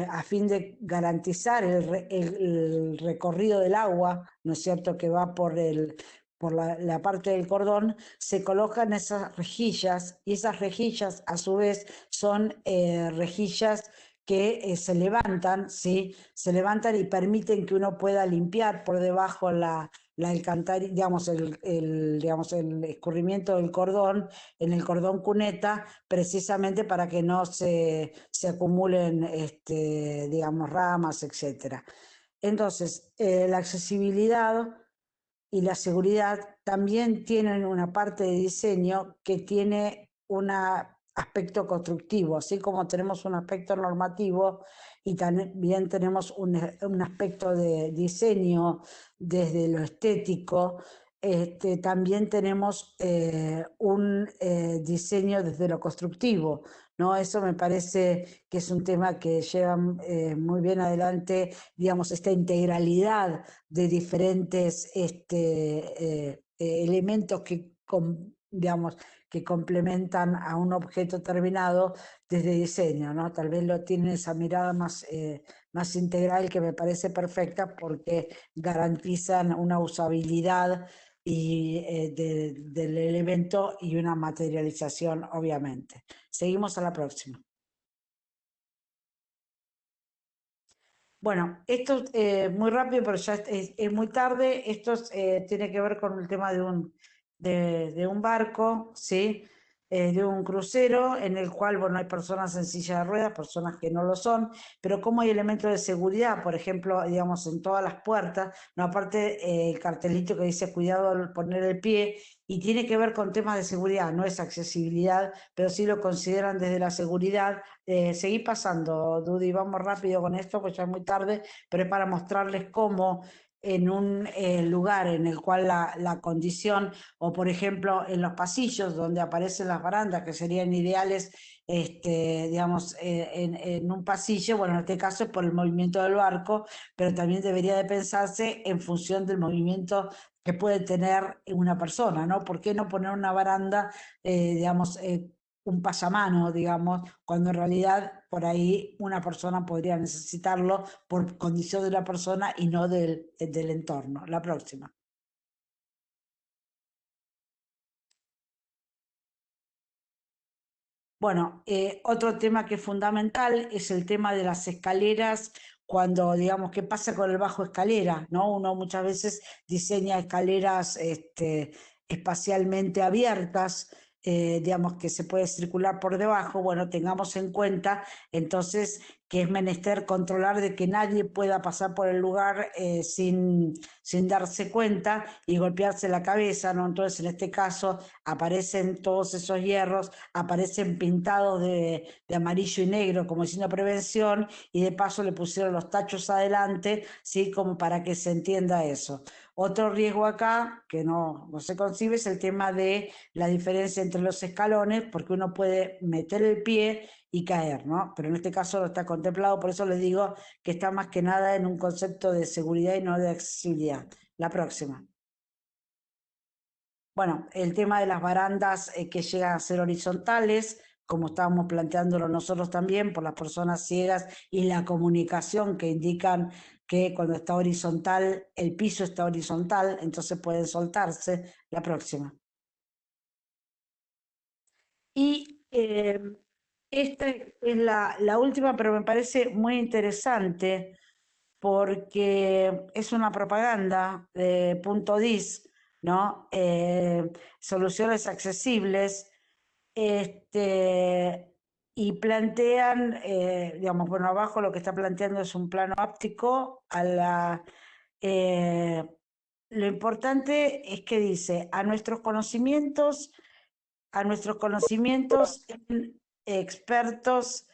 a fin de garantizar el recorrido del agua, ¿no es cierto?, que va por la parte del cordón, se colocan esas rejillas, y esas rejillas a su vez son rejillas que se levantan, ¿sí? Se levantan y permiten que uno pueda limpiar por debajo digamos, digamos, el escurrimiento del cordón, en el cordón cuneta, precisamente para que no se acumulen, digamos, ramas, etcétera. Entonces, la accesibilidad y la seguridad también tienen una parte de diseño que tiene un aspecto constructivo, así como tenemos un aspecto normativo y también tenemos un aspecto de diseño desde lo estético. También tenemos un diseño desde lo constructivo, ¿no? Eso me parece que es un tema que lleva muy bien adelante, digamos, esta integralidad de diferentes elementos digamos, que complementan a un objeto terminado desde diseño, ¿no? Tal vez lo tiene esa mirada más integral, que me parece perfecta, porque garantizan una usabilidad del elemento y una materialización, obviamente. Seguimos a la próxima. Bueno, esto muy rápido, pero ya es muy tarde. Esto tiene que ver con el tema de un barco, ¿sí? De un crucero en el cual, bueno, hay personas en silla de ruedas, personas que no lo son, pero como hay elementos de seguridad, por ejemplo, digamos, en todas las puertas, no, aparte el cartelito que dice cuidado al poner el pie, y tiene que ver con temas de seguridad, no es accesibilidad, pero sí lo consideran desde la seguridad. Seguí pasando, Dudy, vamos rápido con esto, pues ya es muy tarde, pero es para mostrarles cómo en un lugar en el cual la condición, o por ejemplo en los pasillos donde aparecen las barandas, que serían ideales, digamos, en un pasillo, bueno, en este caso es por el movimiento del barco, pero también debería de pensarse en función del movimiento que puede tener una persona, ¿no? ¿Por qué no poner una baranda, digamos, un pasamano, digamos, cuando en realidad por ahí una persona podría necesitarlo por condición de la persona y no del entorno? La próxima. Bueno, otro tema que es fundamental es el tema de las escaleras, cuando, digamos, qué pasa con el bajo escalera, ¿no? Uno muchas veces diseña escaleras espacialmente abiertas, digamos, que se puede circular por debajo. Bueno, tengamos en cuenta entonces que es menester controlar de que nadie pueda pasar por el lugar sin darse cuenta y golpearse la cabeza, ¿no? Entonces, en este caso, aparecen todos esos hierros, aparecen pintados de amarillo y negro como diciendo prevención, y de paso le pusieron los tachos adelante, ¿sí? Como para que se entienda eso. Otro riesgo acá, que no se concibe, es el tema de la diferencia entre los escalones, porque uno puede meter el pie y caer, ¿no? Pero en este caso no está contemplado, por eso les digo que está más que nada en un concepto de seguridad y no de accesibilidad. La próxima. Bueno, el tema de las barandas que llegan a ser horizontales, como estábamos planteándolo nosotros también, por las personas ciegas, y la comunicación que indican que cuando está horizontal, el piso está horizontal, entonces pueden soltarse. La próxima. Y esta es la última, pero me parece muy interesante porque es una propaganda de Punto Dis, ¿no? Soluciones accesibles, y plantean, digamos, bueno, abajo lo que está planteando es un plano áptico eh, lo importante es que dice, expertos,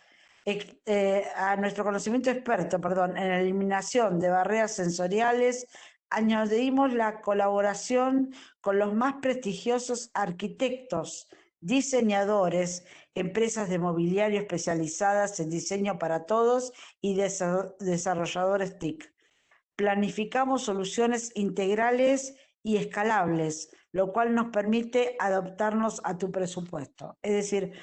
a nuestro conocimiento experto, perdón, en la eliminación de barreras sensoriales, añadimos la colaboración con los más prestigiosos arquitectos, diseñadores, empresas de mobiliario especializadas en diseño para todos y desarrolladores TIC. Planificamos soluciones integrales y escalables, lo cual nos permite adaptarnos a tu presupuesto. Es decir,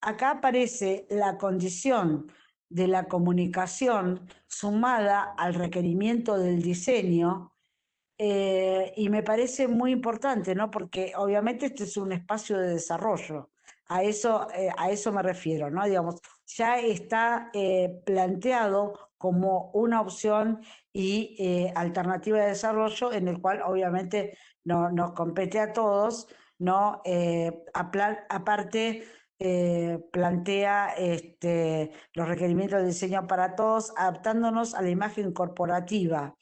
acá aparece la condición de la comunicación sumada al requerimiento del diseño, y me parece muy importante, ¿no? Porque obviamente este es un espacio de desarrollo. A eso me refiero, ¿no? Digamos, ya está planteado como una opción y alternativa de desarrollo en el cual obviamente nos compete a todos, ¿no? Aparte, plantea los requerimientos de diseño para todos, adaptándonos a la imagen corporativa,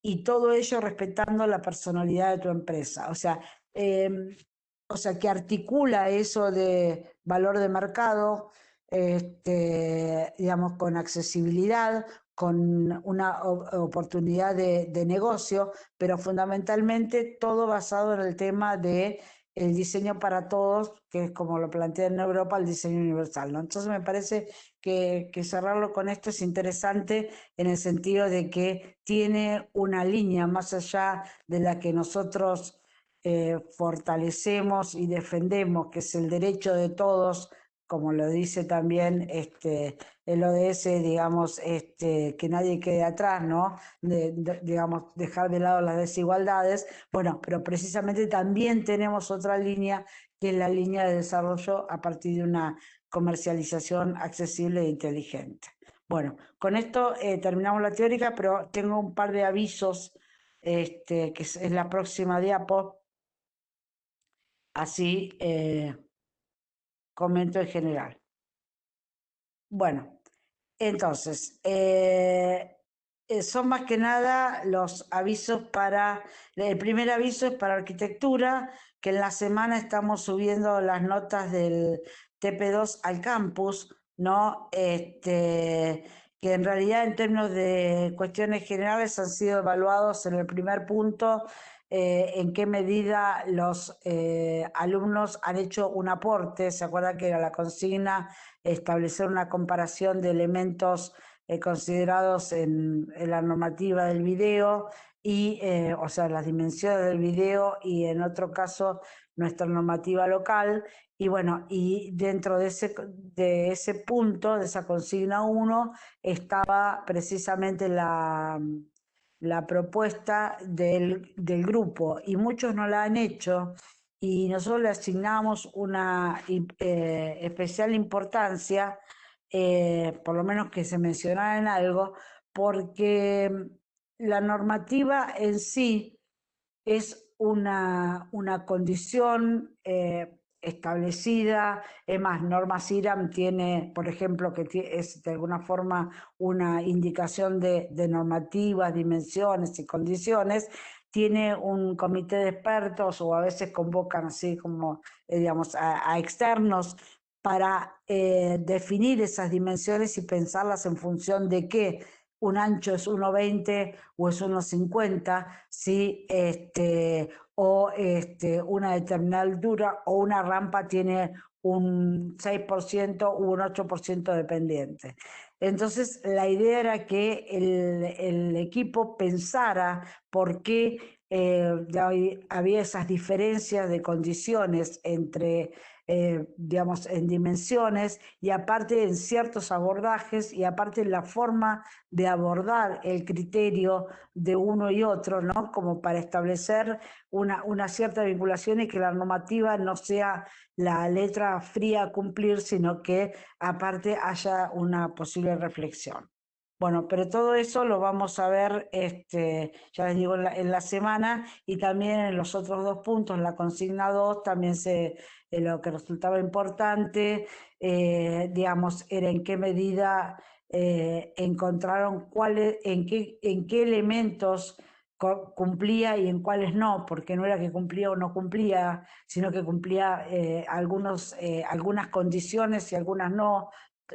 y todo ello respetando la personalidad de tu empresa. O sea, que articula eso de valor de mercado, digamos, con accesibilidad, con una oportunidad de negocio, pero fundamentalmente todo basado en el tema de el diseño para todos, que es como lo plantea en Europa el diseño universal, ¿no? Entonces me parece que cerrarlo con esto es interesante en el sentido de que tiene una línea más allá de la que nosotros fortalecemos y defendemos, que es el derecho de todos, como lo dice también el ODS, digamos, que nadie quede atrás, ¿no? Digamos, dejar de lado las desigualdades. Bueno, pero precisamente también tenemos otra línea, que es la línea de desarrollo a partir de una comercialización accesible e inteligente. Bueno, con esto terminamos la teórica, pero tengo un par de avisos, que es la próxima diapo, así comento en general. Bueno, entonces, son más que nada los avisos el primer aviso es para arquitectura, que en la semana estamos subiendo las notas del TP2 al campus, ¿no? que en realidad en términos de cuestiones generales han sido evaluados en el primer punto, en qué medida los alumnos han hecho un aporte. ¿Se acuerda que era la consigna establecer una comparación de elementos considerados en la normativa del video y, o sea, las dimensiones del video y en otro caso nuestra normativa local? Y bueno, y dentro de ese punto, de esa consigna 1, estaba precisamente la propuesta del grupo, y muchos no la han hecho, y nosotros le asignamos una especial importancia, por lo menos que se mencionara en algo, porque la normativa en sí es una condición establecida. Es más, Normas IRAM tiene, por ejemplo, que es de alguna forma una indicación de normativas, dimensiones y condiciones. Tiene un comité de expertos, o a veces convocan así como, digamos, a externos para definir esas dimensiones y pensarlas en función de qué. Un ancho es 1,20 o es 1,50, ¿sí? O una determinada altura o una rampa tiene un 6% u un 8% dependiente. Entonces, la idea era que el equipo pensara por qué había esas diferencias de condiciones entre, digamos, en dimensiones, y aparte en ciertos abordajes, y aparte en la forma de abordar el criterio de uno y otro, ¿no? Como para establecer una cierta vinculación y que la normativa no sea la letra fría a cumplir, sino que aparte haya una posible reflexión. Bueno, pero todo eso lo vamos a ver, ya les digo, en la semana, y también en los otros 2 puntos, en la consigna 2, también lo que resultaba importante, digamos, era en qué medida encontraron en qué elementos cumplía y en cuáles no, porque no era que cumplía o no cumplía, sino que cumplía algunas condiciones y algunas no,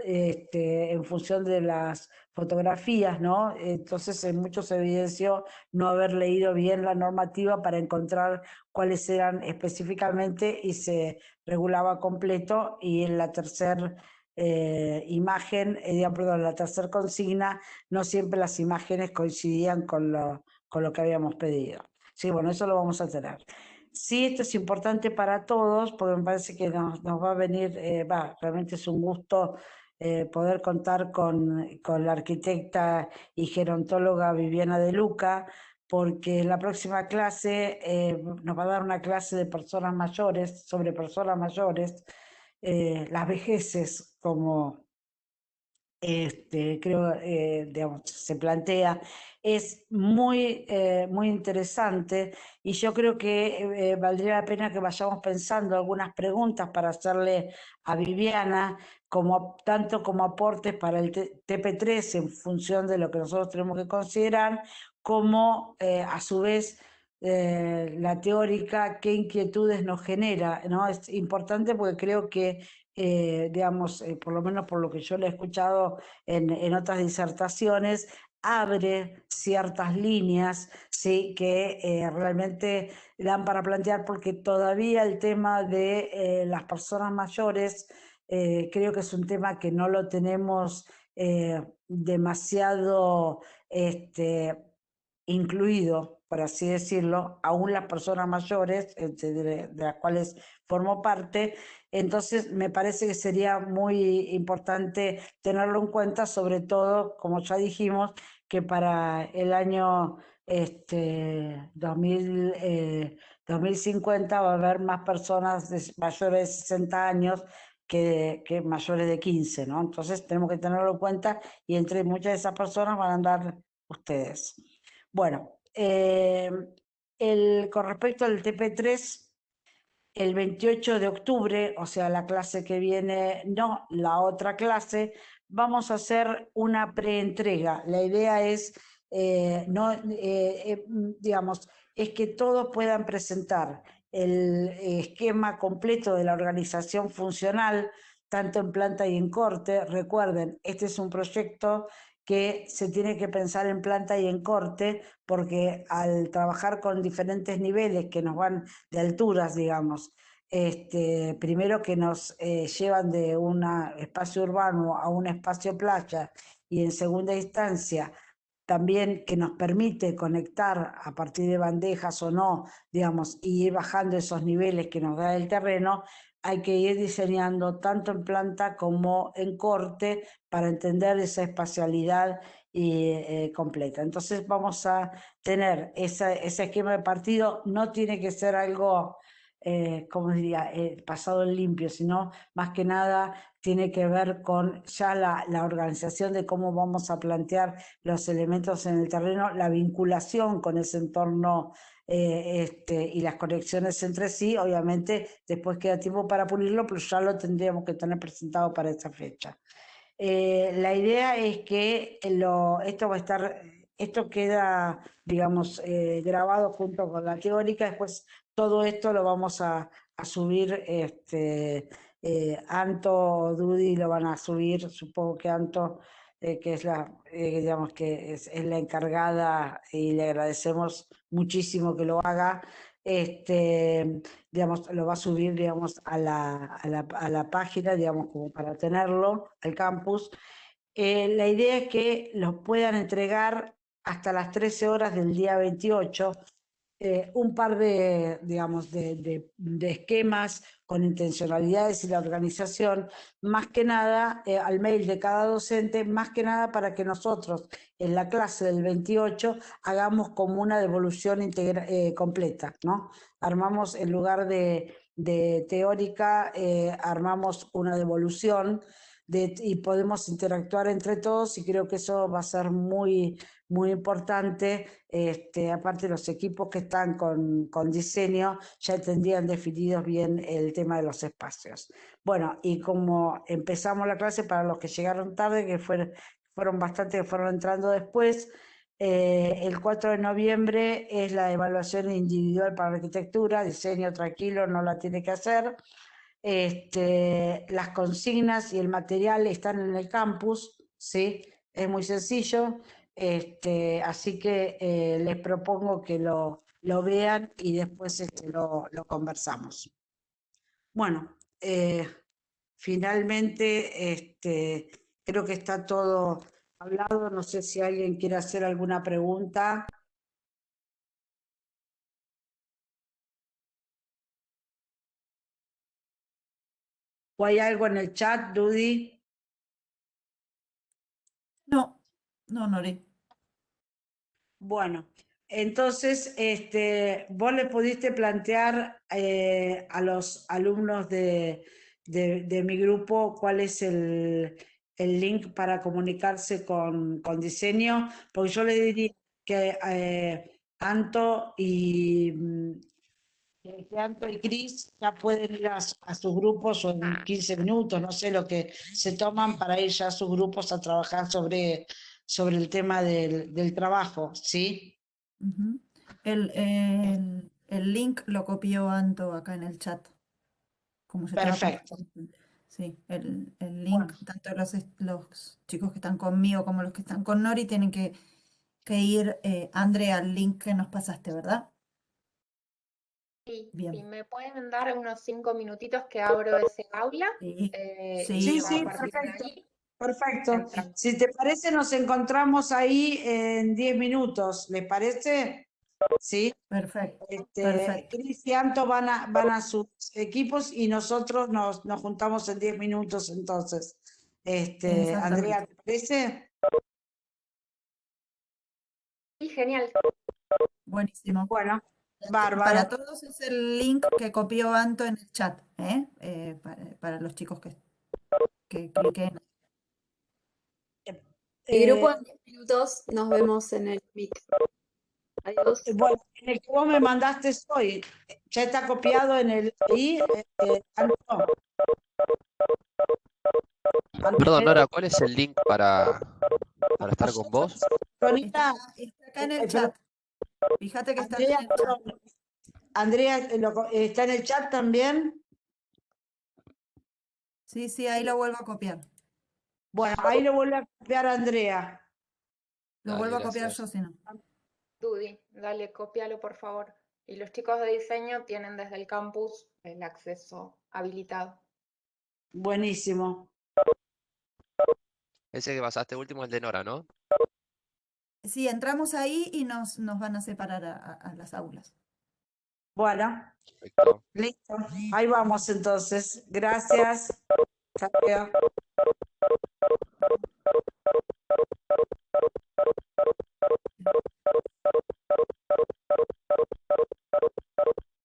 en función de las fotografías, ¿no? Entonces en muchos se evidenció no haber leído bien la normativa para encontrar cuáles eran específicamente, y se regulaba completo. Y en la tercera imagen, perdón, la tercera consigna, no siempre las imágenes coincidían con lo que habíamos pedido. Sí, bueno, eso lo vamos a tener. Sí, esto es importante para todos, porque me parece que nos va a venir, realmente es un gusto poder contar con la arquitecta y gerontóloga Viviana De Luca, porque en la próxima clase nos va a dar una clase de personas mayores, sobre personas mayores, las vejeces, como creo, digamos, se plantea. Es muy interesante, y yo creo que valdría la pena que vayamos pensando algunas preguntas para hacerle a Viviana, tanto como aportes para el TP3 en función de lo que nosotros tenemos que considerar, como a su vez la teórica, qué inquietudes nos genera, ¿no? Es importante porque creo que digamos, por lo menos por lo que yo le he escuchado en otras disertaciones, abre ciertas líneas, ¿sí? Que realmente dan para plantear, porque todavía el tema de las personas mayores, creo que es un tema que no lo tenemos demasiado incluido, por así decirlo, aún las personas mayores, de las cuales formo parte. Entonces, me parece que sería muy importante tenerlo en cuenta, sobre todo, como ya dijimos, que para el año 2050 va a haber más personas mayores de 60 años que mayores de 15, ¿no? Entonces, tenemos que tenerlo en cuenta, y entre muchas de esas personas van a andar ustedes. Bueno, con respecto al TP3, el 28 de octubre, o sea, la clase que viene, no, la otra clase, vamos a hacer una preentrega. La idea es, digamos, es que todos puedan presentar el esquema completo de la organización funcional, tanto en planta y en corte. Recuerden, este es un proyecto que se tiene que pensar en planta y en corte, porque al trabajar con diferentes niveles que nos van de alturas, digamos, primero que nos llevan de un espacio urbano a un espacio playa, y en segunda instancia también que nos permite conectar a partir de bandejas o no, digamos, y ir bajando esos niveles que nos da el terreno, hay que ir diseñando tanto en planta como en corte para entender esa espacialidad completa. Entonces vamos a tener ese esquema de partido, no tiene que ser algo, como diría, pasado en limpio, sino más que nada tiene que ver con ya la organización de cómo vamos a plantear los elementos en el terreno, la vinculación con ese entorno y las conexiones entre sí. Obviamente después queda tiempo para pulirlo, pero ya lo tendríamos que tener presentado para esa fecha. La idea es que esto va a estar, esto queda, digamos, grabado junto con la teórica. Después todo esto lo vamos a subir, Anto o Dudi lo van a subir, supongo que Anto, que es digamos que es la encargada, y le agradecemos muchísimo que lo haga. Digamos, lo va a subir, digamos, a la página, digamos, como para tenerlo, al campus. La idea es que los puedan entregar hasta las 13 horas del día 28, un par de, digamos, de esquemas con intencionalidades y la organización, más que nada al mail de cada docente, más que nada para que nosotros en la clase del 28 hagamos como una devolución completa, ¿no? Armamos, en lugar de teórica, armamos una devolución y podemos interactuar entre todos, y creo que eso va a ser muy, muy importante. Aparte, los equipos que están con diseño ya tendrían definidos bien el tema de los espacios. Bueno, y como empezamos la clase, para los que llegaron tarde, que fueron bastante, que fueron entrando después, el 4 de noviembre es la evaluación individual para arquitectura, diseño tranquilo, no la tiene que hacer. Las consignas y el material están en el campus, ¿sí? Es muy sencillo. Así que les propongo que lo vean y después lo conversamos. Bueno, finalmente creo que está todo hablado. No sé si alguien quiere hacer alguna pregunta. ¿O hay algo en el chat, Dudy? No, Nori. Bueno, entonces, vos le pudiste plantear a los alumnos de mi grupo cuál es el link para comunicarse con diseño, porque yo le diría que Anto y Cris ya pueden ir a sus grupos, o en 15 minutos, no sé lo que se toman para ir ya a sus grupos a trabajar sobre el tema del trabajo, ¿sí? Ujú. El link lo copió Anto acá en el chat, como se estaba Perfecto. compartiendo. Sí, el link, Bueno, tanto los chicos que están conmigo como los que están con Nori tienen que ir, Andrea, al link que nos pasaste, ¿verdad? Sí, Bien. si me pueden dar unos 5 minutitos que abro ese aula Sí, sí, y a sí, partir de perfecto. ahí Perfecto. entramos. Si te parece, nos encontramos ahí en 10 minutos. ¿Les parece? Sí. Perfecto, perfecto. Cris y Anto van a sus equipos, y nosotros nos juntamos en 10 minutos entonces. Exactamente. Andrea, ¿te parece? Sí, genial. Buenísimo. Bueno, Para bárbaro. todos es el link que copió Anto en el chat, ¿eh? Para los chicos que cliquen. Mi grupo Eh, en 10 minutos, nos vemos en el Meet. Adiós. bueno, en el que vos me mandaste hoy, ya está copiado en el ahí, Anto. Perdón, Nora, ¿cuál es el link para estar con vos? Sonita, Está acá en el pero chat. Fíjate que está acá Andrea, en el chat. perdón, Andrea, ¿está en el chat también? Sí, ahí lo vuelvo a copiar. Bueno, ahí lo vuelve a copiar Andrea. Lo Dale, vuelvo a copiar gracias. yo, si no. Dudy, dale, cópialo por favor. Y los chicos de diseño tienen desde el campus el acceso habilitado. Buenísimo. Ese que pasaste último es el de Nora, ¿no? Sí, entramos ahí y nos van a separar a las aulas. Bueno, Perfecto. listo. Ahí vamos entonces. Gracias. Hasta luego.